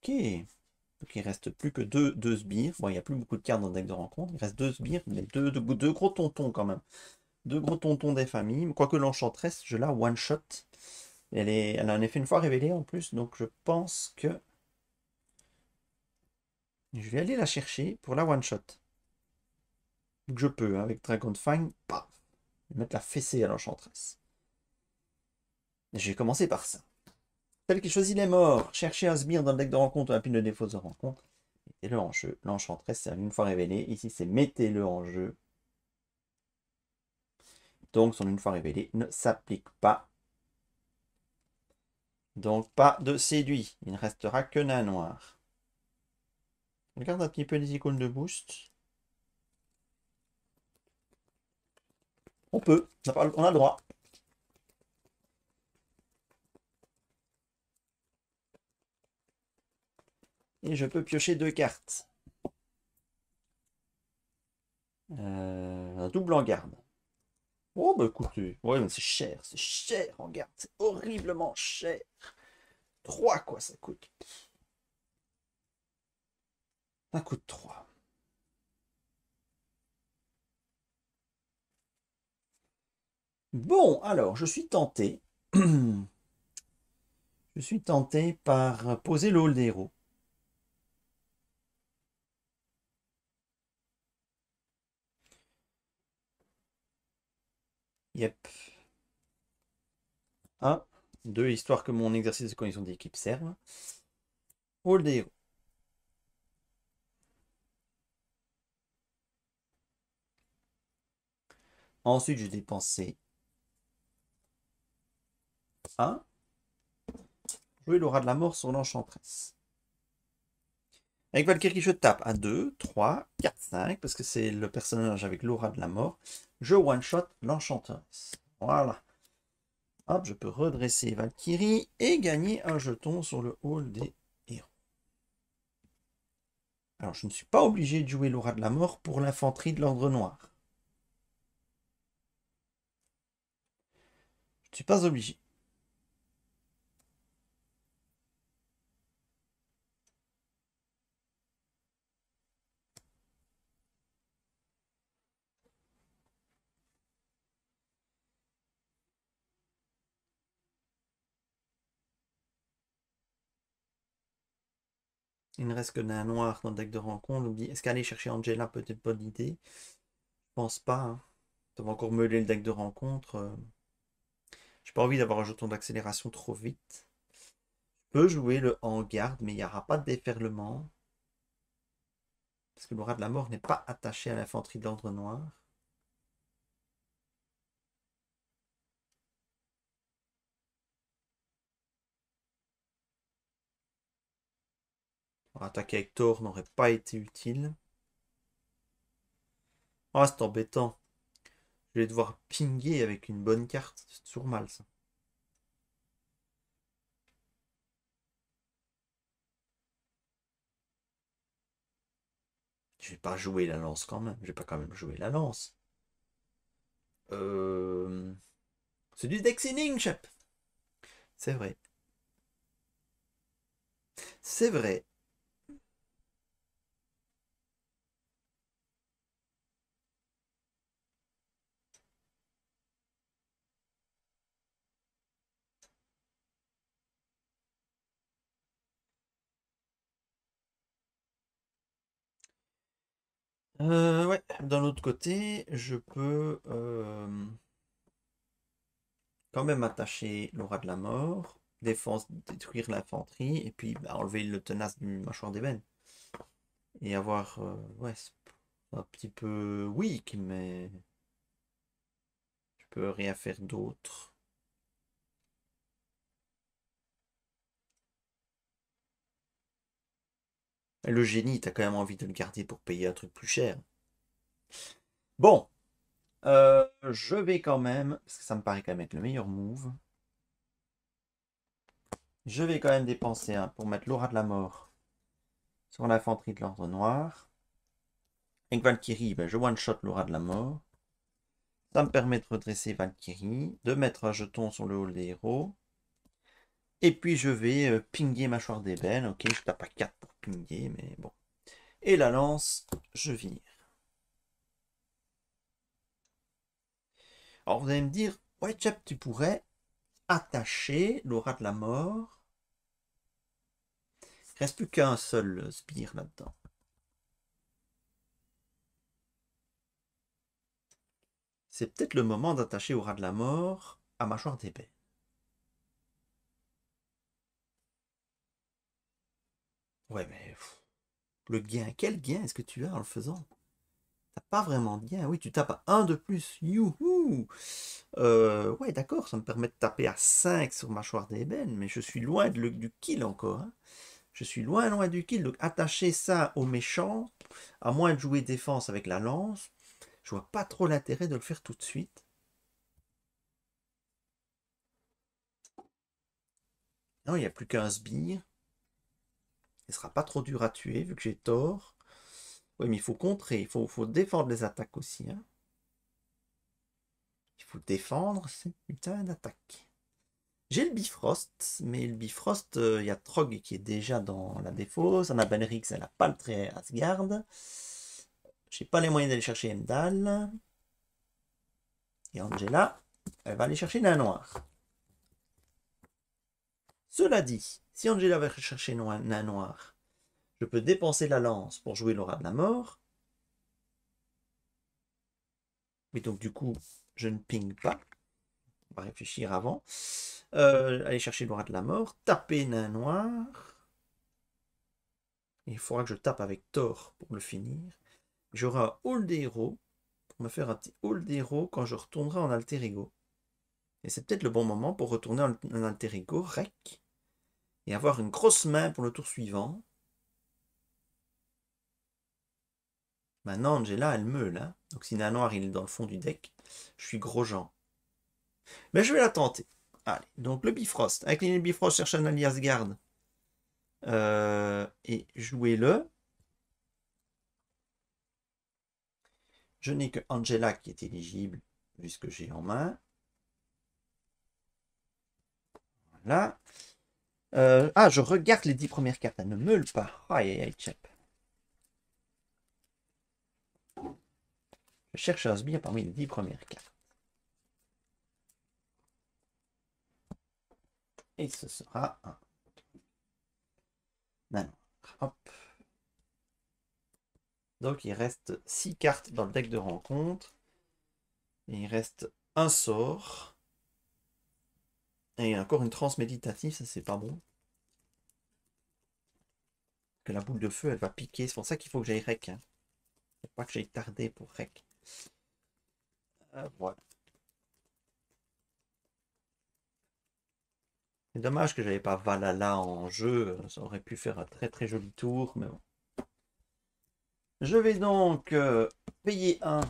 Ok. Donc il reste plus que 2 sbires. Bon, il n'y a plus beaucoup de cartes dans le deck de rencontre. Il reste 2 sbires, mais 2 gros tontons quand même. 2 gros tontons des familles. Quoique l'enchantresse, je la one-shot. Elle a un effet une fois révélé en plus. Donc je pense que je vais aller la chercher pour la one-shot. Donc je peux, hein, avec Dragon Fang, paf, mettre la fessée à l'enchantresse. Je vais commencer par ça. Celle qui choisit les morts. Cherchez un sbire dans le deck de rencontre ou un pile de défausse de rencontre. Mettez-le en jeu. L'enchantresse, c'est une fois révélé. Ici, c'est mettez-le en jeu. Donc, son une fois révélé ne s'applique pas. Donc pas de séduit. Il ne restera que nain noir. On regarde un petit peu les icônes de boost. On peut, on a le droit. Et je peux piocher 2 cartes. Un double en garde. Oh bah écoutez, ouais mais c'est cher en garde, c'est horriblement cher. 3 quoi ça coûte. Ça coûte 3. Bon, alors je suis tenté. Je suis tenté par poser le hall des héros. Yep. 1, 2, histoire que mon exercice de condition d'équipe serve. Hall des héros. Ensuite, j'ai dépensé 1. Jouer l'aura de la mort sur l'enchantresse. Avec Valkyrie, je tape à 2, 3, 4, 5, parce que c'est le personnage avec l'aura de la mort. Je one-shot l'enchanteresse. Voilà. Hop, je peux redresser Valkyrie et gagner un jeton sur le hall des héros. Alors, je ne suis pas obligé de jouer l'aura de la mort pour l'infanterie de l'ordre noir. Je ne suis pas obligé. Il ne reste que d'un noir dans le deck de rencontre. Est-ce qu'aller chercher Angela peut être bonne idée? Je pense pas. Hein. Ça va encore meuler le deck de rencontre. J'ai pas envie d'avoir un jeton d'accélération trop vite. Je peux jouer le en garde, mais il n'y aura pas de déferlement. Parce que l'aura de la mort n'est pas attaché à l'infanterie de l'ordre noir. Alors, attaquer avec Thor n'aurait pas été utile. Oh, c'est embêtant. Je vais devoir pinguer avec une bonne carte. C'est toujours mal, ça. Je vais pas jouer la lance quand même. Je vais pas quand même jouer la lance. C'est du Dexing, chef. C'est vrai. C'est vrai. Ouais, d'un autre côté, je peux quand même attacher l'aura de la mort, défense, détruire l'infanterie, et puis bah, enlever le tenace du mâchoire d'ébène. Et avoir, ouais, un petit peu weak, mais je peux rien faire d'autre. Le génie, t'as quand même envie de le garder pour payer un truc plus cher. Bon, je vais quand même, parce que ça me paraît quand même être le meilleur move, je vais quand même dépenser un pour mettre l'aura de la mort sur l'infanterie de l'ordre noir. Avec Valkyrie, ben, je one-shot l'aura de la mort. Ça me permet de redresser Valkyrie, de mettre un jeton sur le hall des héros. Et puis je vais pinguer mâchoire d'ébène. Ok, je tape à 4 pour pinguer, mais bon. Et la lance, je vire. Alors vous allez me dire, ouais, Chap, tu pourrais attacher l'aura de la mort. Il ne reste plus qu'un seul spire là-dedans. C'est peut-être le moment d'attacher aura de la mort à mâchoire d'ébène. Ouais, mais le gain, quel gain est-ce que tu as en le faisant? Pas vraiment bien. Oui, tu tapes à 1 de plus. Youhou! Ouais, d'accord, ça me permet de taper à 5 sur mâchoire d'ébène, mais je suis loin du kill encore, hein. Je suis loin, loin du kill. Donc, attacher ça au méchant, à moins de jouer défense avec la lance, je vois pas trop l'intérêt de le faire tout de suite. Non, il n'y a plus qu'un sbire. Il sera pas trop dur à tuer, vu que j'ai tort. Oui, mais il faut contrer, il faut défendre les attaques aussi, hein. Il faut défendre ces putains d'attaques. J'ai le Bifrost, mais le Bifrost, il y a Trog qui est déjà dans la défausse. Anna Benrix, elle n'a pas le trait Asgard. J'ai pas les moyens d'aller chercher Heimdall. Et Angela, elle va aller chercher Nain Noir. Cela dit, si Angela va chercher Nain Noir, je peux dépenser la lance pour jouer l'aura de la mort. Mais donc du coup, je ne ping pas. On va réfléchir avant. Aller chercher l'aura de la mort. Taper Nain Noir. Il faudra que je tape avec Thor pour le finir. J'aurai un Hold Hero pour me faire un petit Hold Hero quand je retournerai en Alter Ego. Et c'est peut-être le bon moment pour retourner en Alter Ego, Rec, et avoir une grosse main pour le tour suivant. Maintenant, Angela, elle meule, hein. Donc si Nain Noir, il est dans le fond du deck, je suis gros Jean. Mais je vais la tenter. Allez, donc le Bifrost. Avec les Bifrost, cherche un alias garde. Et jouez-le. Je n'ai que Angela qui est éligible, vu ce que j'ai en main. Voilà. Je regarde les 10 premières cartes. Elle ne meule pas. Aïe, aïe, aïe, chap. Je cherche un sbire parmi les 10 premières cartes. Et ce sera un. Non. Hop. Donc il reste 6 cartes dans le deck de rencontre. Et il reste un sort. Et encore une transe méditative, ça c'est pas bon. Que la boule de feu, elle va piquer. C'est pour ça qu'il faut que j'aille rec. Hein. Faut pas que j'aille tarder pour rec. Voilà. C'est dommage que j'avais pas Valhalla en jeu. Ça aurait pu faire un très très joli tour. Mais bon. Je vais donc payer 1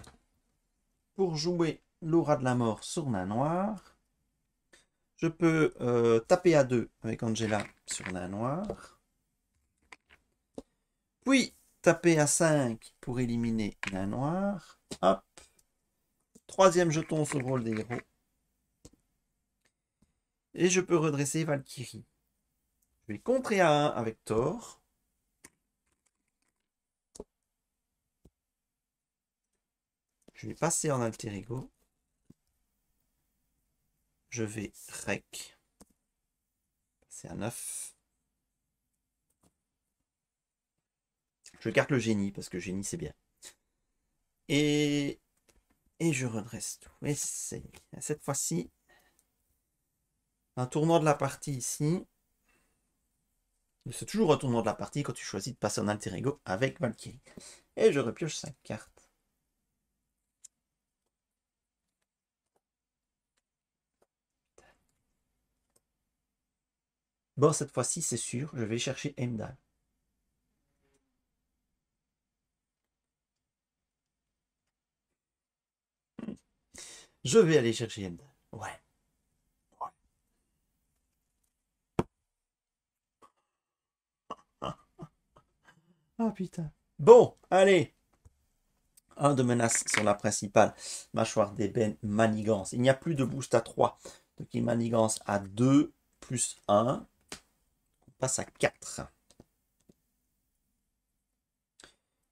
pour jouer l'aura de la mort sur Nain Noir. Je peux taper à 2 avec Angela sur Nain Noir. Puis taper à 5 pour éliminer Nain Noir. Hop. Troisième jeton sur le rôle des héros. Et je peux redresser Valkyrie. Je vais contrer à 1 avec Thor. Je vais passer en alter ego. Je vais rec. Passer à 9. Je garde le génie parce que génie c'est bien. Et je redresse tout. Et cette fois-ci, un tournant de la partie ici. C'est toujours un tournant de la partie quand tu choisis de passer en alter ego avec Valkyrie. Et je repioche 5 cartes. Bon, cette fois-ci, c'est sûr, je vais chercher Heimdall. Je vais aller chercher Heimdall. Ouais. Ah putain. Bon, allez. Un de menace sur la principale. Mâchoire d'ébène, manigance. Il n'y a plus de boost à 3. Donc il manigance à 2 plus 1. On passe à 4.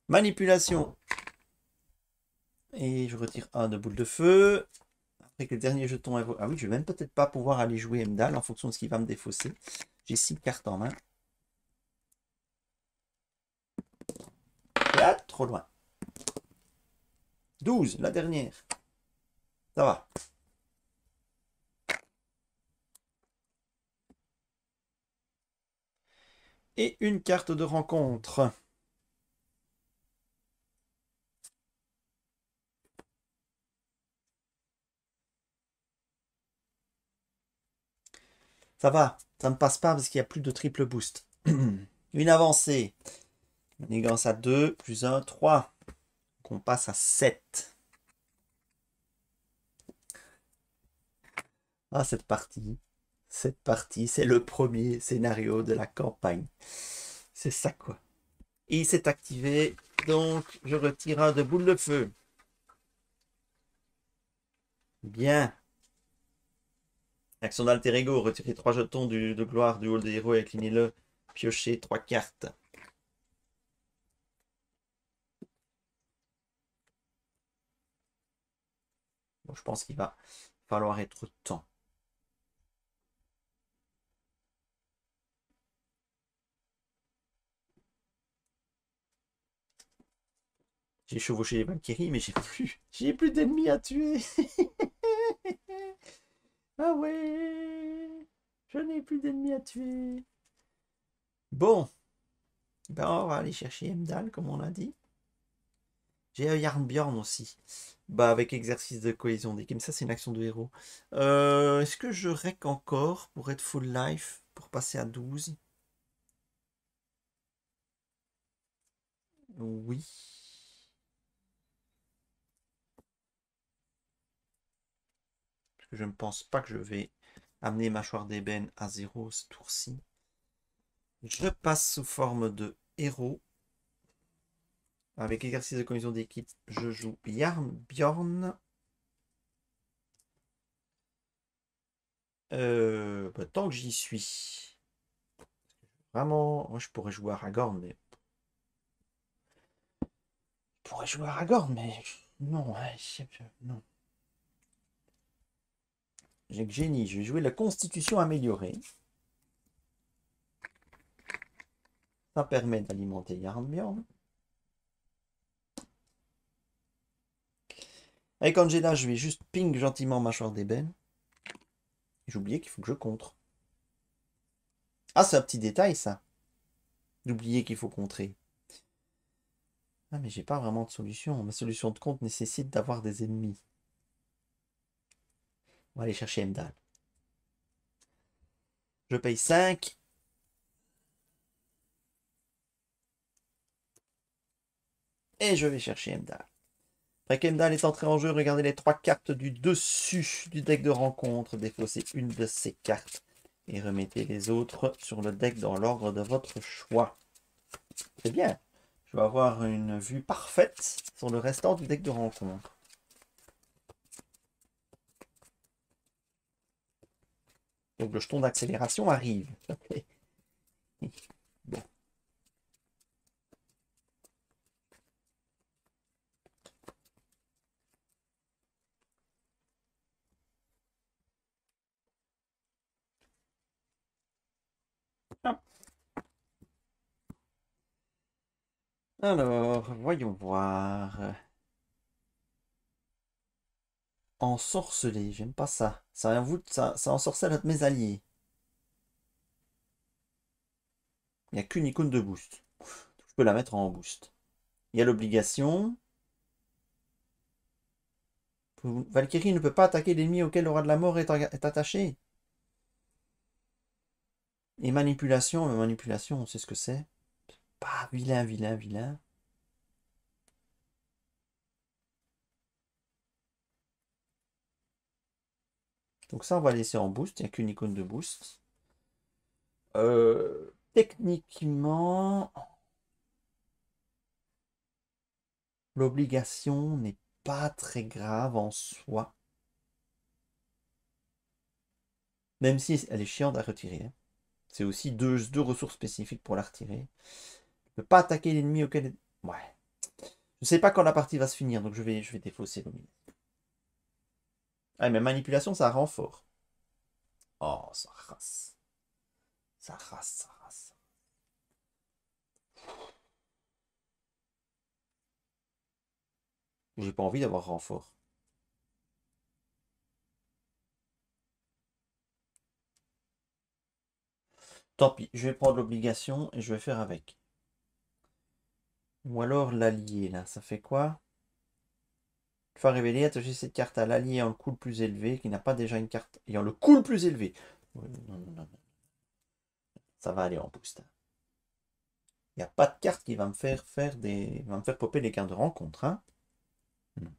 Manipulation. Et je retire 1 de boule de feu. Après que le dernier jeton... Ah oui, je vais même peut-être pas pouvoir aller jouer Heimdall en fonction de ce qui va me défausser. J'ai 6 cartes en main. Ah, trop loin. 12, la dernière. Ça va. Et une carte de rencontre. Ça va, ça ne passe pas parce qu'il n'y a plus de triple boost. Une avancée. Manigance à 2, plus 1, 3. Donc on passe à 7. Ah, cette partie. Cette partie, c'est le premier scénario de la campagne. C'est ça, quoi. Il s'est activé, donc je retire un de boule de feu. Bien. Action d'alter ego, retirez 3 jetons de gloire du hall des héros et inclinez-le. Piochez 3 cartes. Bon, je pense qu'il va falloir être temps. J'ai chevauché les Valkyries, mais j'ai plus d'ennemis à tuer. Ah ouais, je n'ai plus d'ennemis à tuer. Bon, ben on va aller chercher Heimdall, comme on l'a dit. J'ai un Jarnbjorn aussi. Bah, avec exercice de cohésion d'équipe. Ça, c'est une action de héros. Est-ce que je rec encore pour être full life, pour passer à 12? Oui. Parce que je ne pense pas que je vais amener mâchoire d'ébène à 0 ce tour-ci. Je passe sous forme de héros. Avec exercice de cohésion d'équipe, je joue Jarnbjorn. Tant que j'y suis. Vraiment, moi je pourrais jouer Aragorn, mais. Je pourrais jouer Aragorn, mais. Non, non. J'ai que génie, je vais jouer la constitution améliorée. Ça permet d'alimenter Jarnbjorn. Avec Angela, je vais juste ping gentiment mâchoire d'ébène. J'ai oublié qu'il faut que je contre. Ah, c'est un petit détail, ça. D'oublier qu'il faut contrer. Ah, mais j'ai pas vraiment de solution. Ma solution de contre nécessite d'avoir des ennemis. On va aller chercher Heimdall. Je paye 5. Et je vais chercher Heimdall. Après qu'Heimdall est entré en jeu, regardez les 3 cartes du dessus du deck de rencontre. Défaussez une de ces cartes et remettez les autres sur le deck dans l'ordre de votre choix. C'est bien. Je vais avoir une vue parfaite sur le restant du deck de rencontre. Donc le jeton d'accélération arrive. Bon. Alors, voyons voir. Ensorcelé, j'aime pas ça. Ça ensorcelle mes alliés. Il n'y a qu'une icône de boost. Je peux la mettre en boost. Il y a l'obligation. Valkyrie ne peut pas attaquer l'ennemi auquel l'aura de la mort est attaché. Et manipulation, mais manipulation, on sait ce que c'est. Pas vilain, vilain, vilain. Donc ça, on va laisser en boost. Il n'y a qu'une icône de boost. Techniquement, l'obligation n'est pas très grave en soi. Même si elle est chiante à retirer. Hein. C'est aussi deux ressources spécifiques pour la retirer. Ne peut pas attaquer l'ennemi auquel... Ouais. Je ne sais pas quand la partie va se finir, donc je vais défausser l'obligation. Ah, mais manipulation, ça rend fort. Oh, ça rase. Ça rase, ça rase. J'ai pas envie d'avoir renfort. Tant pis, je vais prendre l'obligation et je vais faire avec. Ou alors l'allié, là, ça fait quoi? Fois révélé, attacher cette carte à l'allié ayant le coût le plus élevé, qui n'a pas déjà une carte ayant le coût le plus élevé. Oui, non, non, non. Ça va aller en boost. Il n'y a pas de carte qui va me faire va me faire popper les cartes de rencontre. Hein. Non.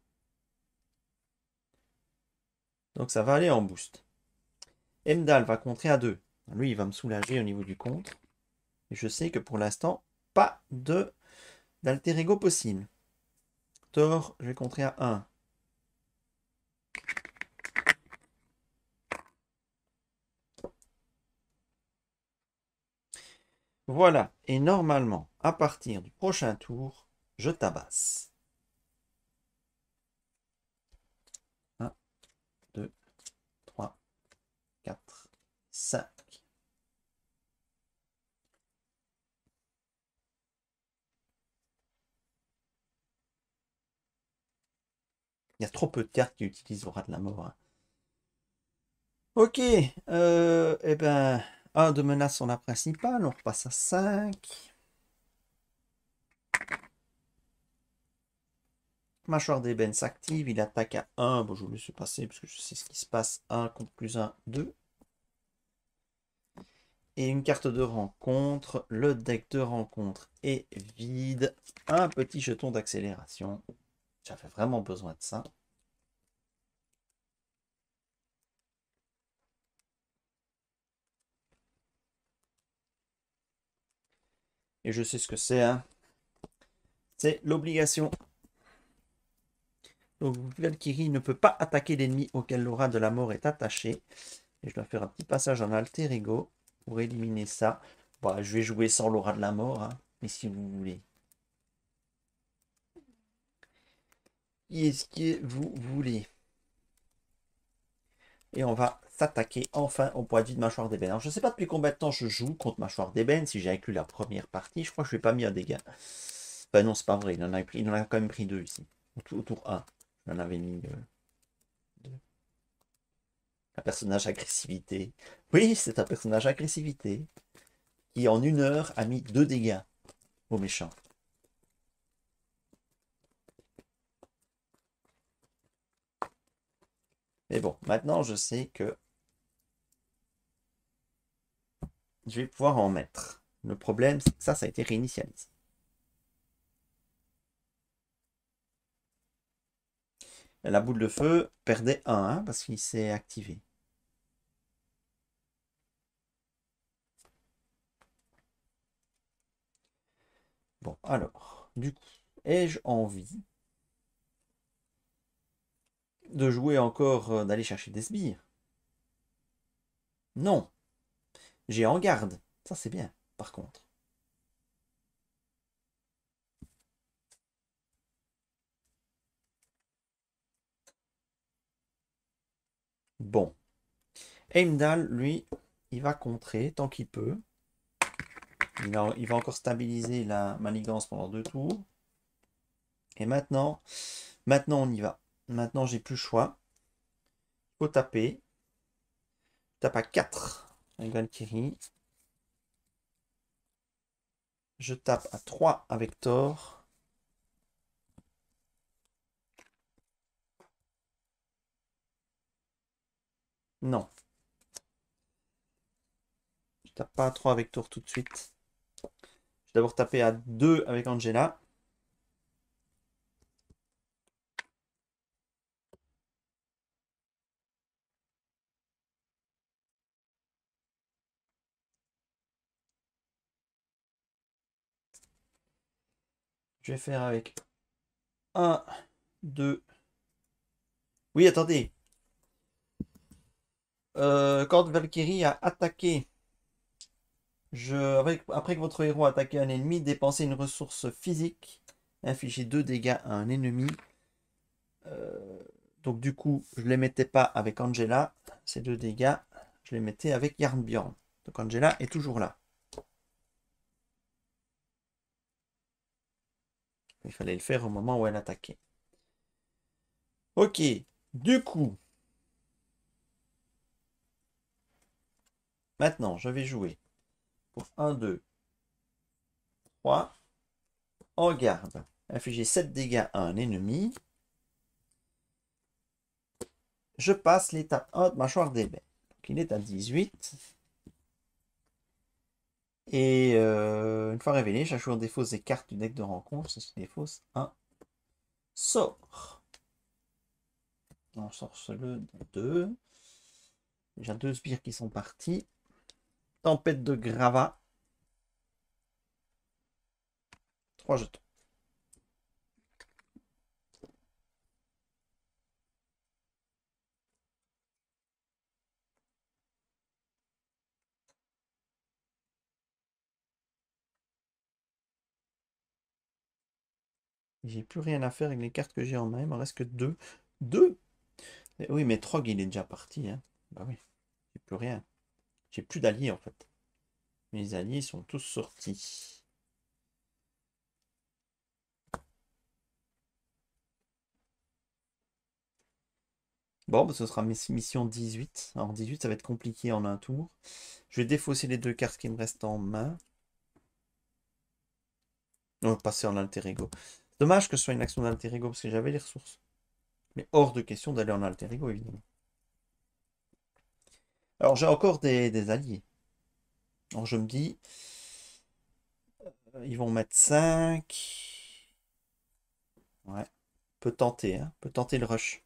Donc ça va aller en boost. Emdal va contrer à 2. Lui, il va me soulager au niveau du contre. Et je sais que pour l'instant, pas d'alter ego possible. Thor, je vais contrer à 1. Voilà. Et normalement, à partir du prochain tour, je tabasse. 1, 2, 3, 4, 5. Il y a trop peu de cartes qui utilisent Aura de la mort. Hein. Ok. Eh ben, 1 de menace sur la principale. On repasse à 5. Mâchoire d'ébène s'active. Il attaque à 1. Bon, je vous laisse passer parce que je sais ce qui se passe. 1 contre plus 1, 2. Et une carte de rencontre. Le deck de rencontre est vide. Un petit jeton d'accélération. J'avais vraiment besoin de ça. Et je sais ce que c'est. Hein. C'est l'obligation. Donc Valkyrie ne peut pas attaquer l'ennemi auquel l'aura de la mort est attachée. Et je dois faire un petit passage en alter ego pour éliminer ça. Bon, je vais jouer sans l'aura de la mort. Hein, mais si vous voulez. Qui est-ce que vous voulez? Et on va s'attaquer enfin au poids de vie de mâchoire d'ébène. Alors je ne sais pas depuis combien de temps je joue contre mâchoire d'ébène, si j'ai inclus la première partie. Je crois que je ne lui ai pas mis un dégât. Ben non, c'est pas vrai, il en a quand même pris 2 ici. Au tour 1. J'en avais mis 2. Un personnage agressivité. Oui, c'est un personnage agressivité. Qui en 1 heure a mis 2 dégâts au méchant. Mais bon, maintenant je sais que je vais pouvoir en mettre. Le problème, c'est que ça a été réinitialisé. La boule de feu perdait 1 hein, parce qu'il s'est activé. Bon, alors, du coup, ai-je envie de jouer encore, d'aller chercher des sbires? Non. J'ai en garde. Ça, c'est bien, par contre. Bon. Heimdall, lui, il va contrer tant qu'il peut. Il va encore stabiliser la manigance pendant 2 tours. Et maintenant on y va. Maintenant, j'ai plus le choix. Il faut taper. Je tape à 4 avec Valkyrie. Je tape à 3 avec Thor. Non. Je tape pas à 3 avec Thor tout de suite. Je vais d'abord taper à 2 avec Angela. Je vais faire avec 1, 2. Oui, attendez. Quand Valkyrie a attaqué, après que votre héros a attaqué un ennemi, dépensez une ressource physique, infligez 2 dégâts à un ennemi. Donc du coup, je ne les mettais pas avec Angela, ces 2 dégâts, je les mettais avec Jarnbjorn. Donc Angela est toujours là. Il fallait le faire au moment où elle attaquait. Ok, du coup, maintenant je vais jouer pour 1, 2, 3, en garde. Infliger 7 dégâts à un ennemi. Je passe l'étape 1 de mâchoire d'ébène. Donc il est à 18. Et une fois révélé, chaque joueur défausse des cartes du deck de rencontre. Ça se défausse un sort. On sort le 2. Déjà 2 sbires qui sont partis. Tempête de gravat. 3 jetons. J'ai plus rien à faire avec les cartes que j'ai en main. Il m'en reste que 2. 2. Oui, mais Trog, il est déjà parti. Hein. Bah oui. J'ai plus rien. J'ai plus d'alliés en fait. Mes alliés sont tous sortis. Bon, bah, ce sera mission 18. Alors 18, ça va être compliqué en un tour. Je vais défausser les 2 cartes qui me restent en main. On va passer en alter ego. Dommage que ce soit une action d'alter ego parce que j'avais les ressources. Mais hors de question d'aller en alter ego, évidemment. Alors j'ai encore des alliés. Alors je me dis, ils vont mettre 5. Ouais. Peut tenter, hein. Peut tenter le rush.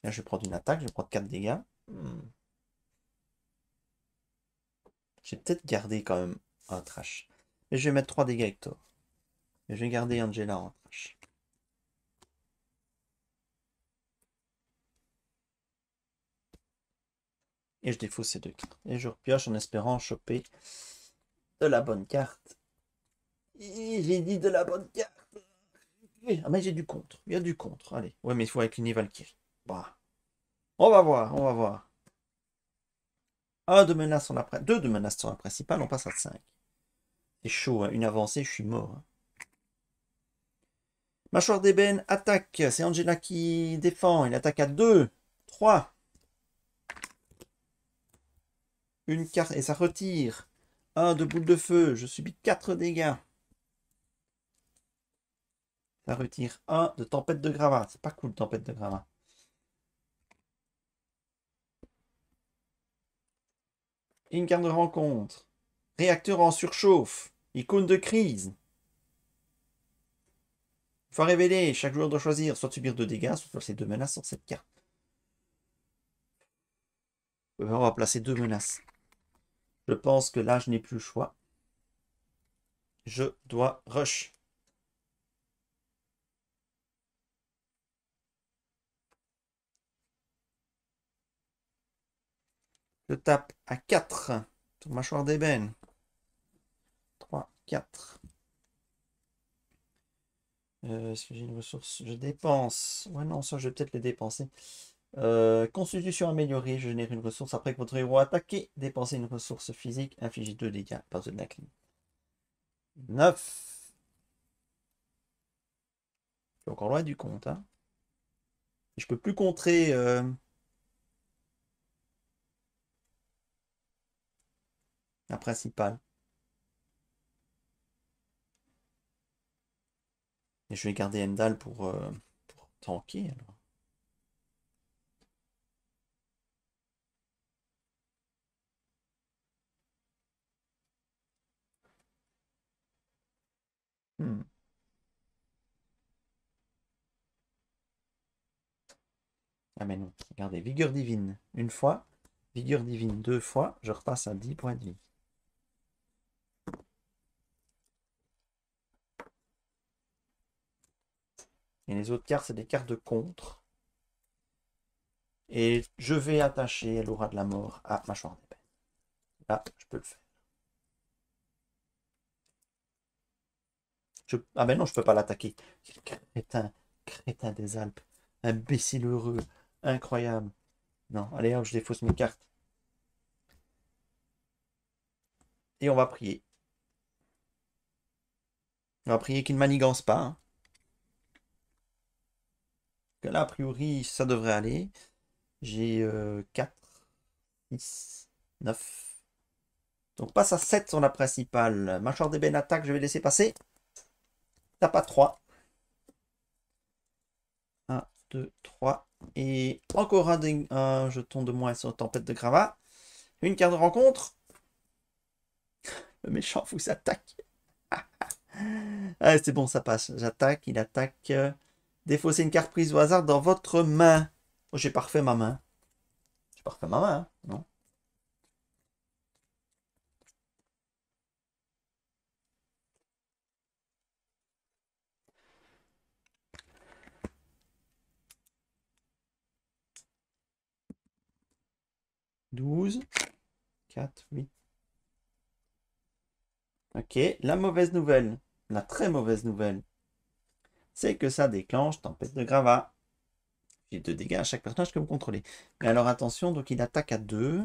Là, je vais prendre une attaque, je vais prendre 4 dégâts. J'ai peut-être gardé quand même un trash. Mais je vais mettre 3 dégâts Hector. Et je vais garder Angela en trash. Et je défausse ces 2 cartes. Et je repioche en espérant choper de la bonne carte. J'ai dit de la bonne carte. Ah mais j'ai du contre. Il y a du contre. Allez. Ouais mais il faut avec une Valkyrie. Bah. On va voir, on va voir. 1 de menace sur la principale. 2 de menace sur la principale, on passe à 5. C'est chaud, hein. Une avancée, je suis mort. Hein. Mâchoire d'ébène, attaque. C'est Angela qui défend. Il attaque à 2. 3. Une carte et ça retire. 1 de boule de feu. Je subis 4 dégâts. Ça retire 1 de tempête de gravat. C'est pas cool, tempête de gravat. Une carte de rencontre. Réacteur en surchauffe. Icône de crise. Une fois révélé, chaque joueur doit choisir soit subir 2 dégâts, soit placer 2 menaces sur cette carte. On va placer 2 menaces. Je pense que là, je n'ai plus le choix. Je dois rush. Je tape à 4. Tour mâchoire d'ébène. 3, 4. Est-ce que j'ai une ressource? Je dépense. Ouais, non, ça, je vais peut-être les dépenser. Constitution améliorée. Je génère une ressource après que votre héros a attaqué. Dépensez une ressource physique. Infligez 2 dégâts. Pas de la clé. 9. Je suis encore loin du compte. Hein. Je peux plus contrer. La principale. Et je vais garder Endal pour tanker. Alors. Ah mais non, regardez, vigueur divine, une fois, vigueur divine 2 fois, je repasse à 10 points de vie. Et les autres cartes, c'est des cartes de contre. Et je vais attacher l'aura de la mort à mâchoire d'épée. Là, je peux le faire. Ah ben non, je peux pas l'attaquer. Crétin des Alpes. Imbécile heureux. Incroyable. Non, allez hop, je défausse mes cartes. Et on va prier. On va prier qu'il ne manigance pas. Hein. Que là, a priori, ça devrait aller. J'ai 4, 6, 9. Donc passe à 7 sur la principale. Mâchoire d'ébène attaque, je vais laisser passer. Tape à 3. 1, 2, 3. Et encore un jeton de moins sur Tempête de Gravats. Une carte de rencontre. Le méchant vous attaque. Ah, c'est bon, ça passe. J'attaque, il attaque. Défaussez une carte prise au hasard dans votre main. Oh, j'ai pas refait ma main. J'ai pas refait ma main, hein, non? Douze. 4, 8. Ok, la mauvaise nouvelle, la très mauvaise nouvelle, c'est que ça déclenche Tempête de Gravats. J'ai 2 dégâts à chaque personnage que vous contrôlez. Mais alors attention, donc il attaque à 2.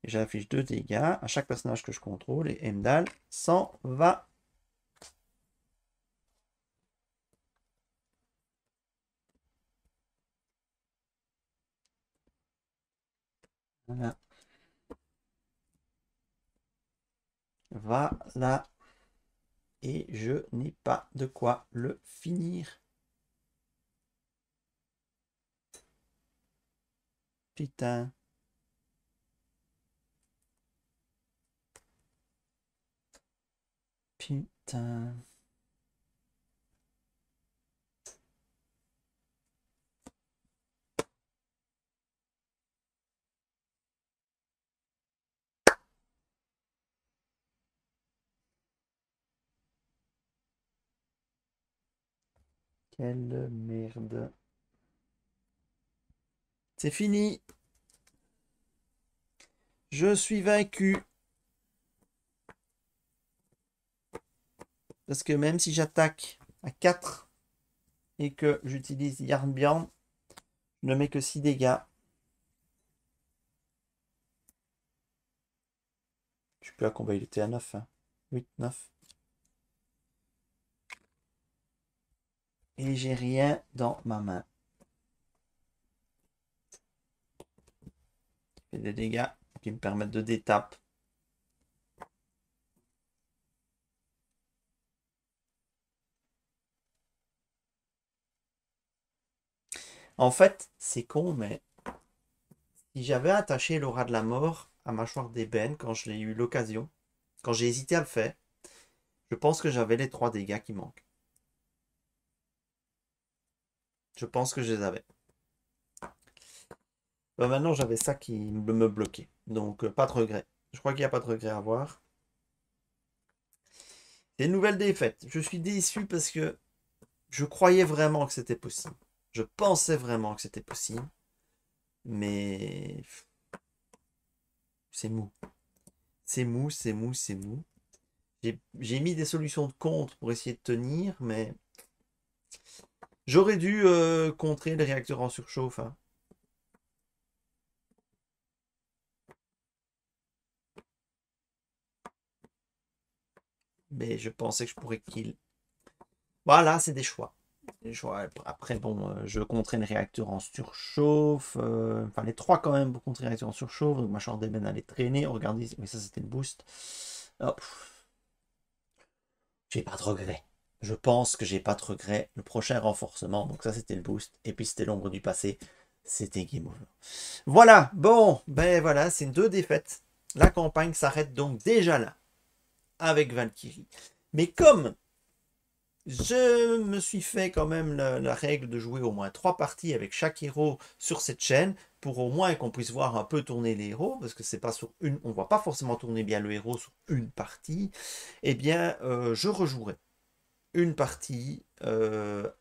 Et j'affiche 2 dégâts à chaque personnage que je contrôle. Et Heimdall s'en va. Voilà. Voilà. Et je n'ai pas de quoi le finir. Putain. Putain. Quelle merde. C'est fini. Je suis vaincu. Parce que même si j'attaque à 4 et que j'utilise Yarnbjorn, je ne mets que 6 dégâts. Je sais plus à combien il était, à 9. Hein. 8, 9. Et j'ai rien dans ma main. Je fais des dégâts qui me permettent de détape. En fait, c'est con, mais si j'avais attaché l'aura de la mort à mâchoire d'ébène quand je l'ai eu l'occasion, quand j'ai hésité à le faire, je pense que j'avais les 3 dégâts qui manquent. Je pense que je les avais. Maintenant, j'avais ça qui me bloquait. Donc, pas de regret. Je crois qu'il n'y a pas de regret à avoir. C'est une nouvelle défaite. Je suis déçu parce que je croyais vraiment que c'était possible. Je pensais vraiment que c'était possible. Mais c'est mou. C'est mou, c'est mou, c'est mou. J'ai mis des solutions de contre pour essayer de tenir, mais j'aurais dû contrer les réacteurs en surchauffe. Hein. Mais je pensais que je pourrais kill. Voilà, c'est des choix. Des choix. Après, bon, je contrais les réacteurs en surchauffe. Enfin, les 3 quand même pour contrer les réacteurs en surchauffe. Donc, ma short d'ébène allait traîner. Regardez, mais ça, c'était le boost. Hop. J'ai pas de regret. Je pense que j'ai pas de regret. Le prochain renforcement, donc ça c'était le boost. Et puis c'était l'ombre du passé. C'était game over. Voilà, bon, ben voilà, c'est 2 défaites. La campagne s'arrête donc déjà là. Avec Valkyrie. Mais comme je me suis fait quand même la règle de jouer au moins 3 parties avec chaque héros sur cette chaîne, pour au moins qu'on puisse voir un peu tourner les héros, parce que c'est pas sur une, on voit pas forcément tourner bien le héros sur une partie, eh bien je rejouerai une partie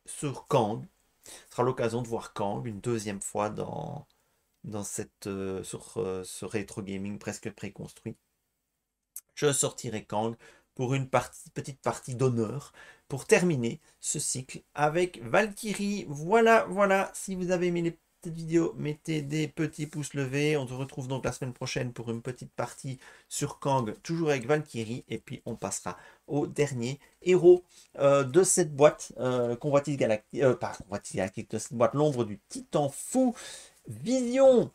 sur Kang. Ce sera l'occasion de voir Kang une deuxième fois dans cette, sur ce rétro gaming presque préconstruit. Je sortirai Kang pour une petite partie d'honneur pour terminer ce cycle avec Valkyrie. Voilà, voilà, si vous avez aimé les petites vidéos, mettez des petits pouces levés. On se retrouve donc la semaine prochaine pour une petite partie sur Kang, toujours avec Valkyrie. Et puis on passera au dernier héros de cette boîte, Convoitise Galactique, pas Convoitise Galactique, de cette boîte, l'ombre du Titan Fou, Vision.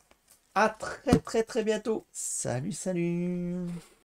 À très très très bientôt. Salut, salut.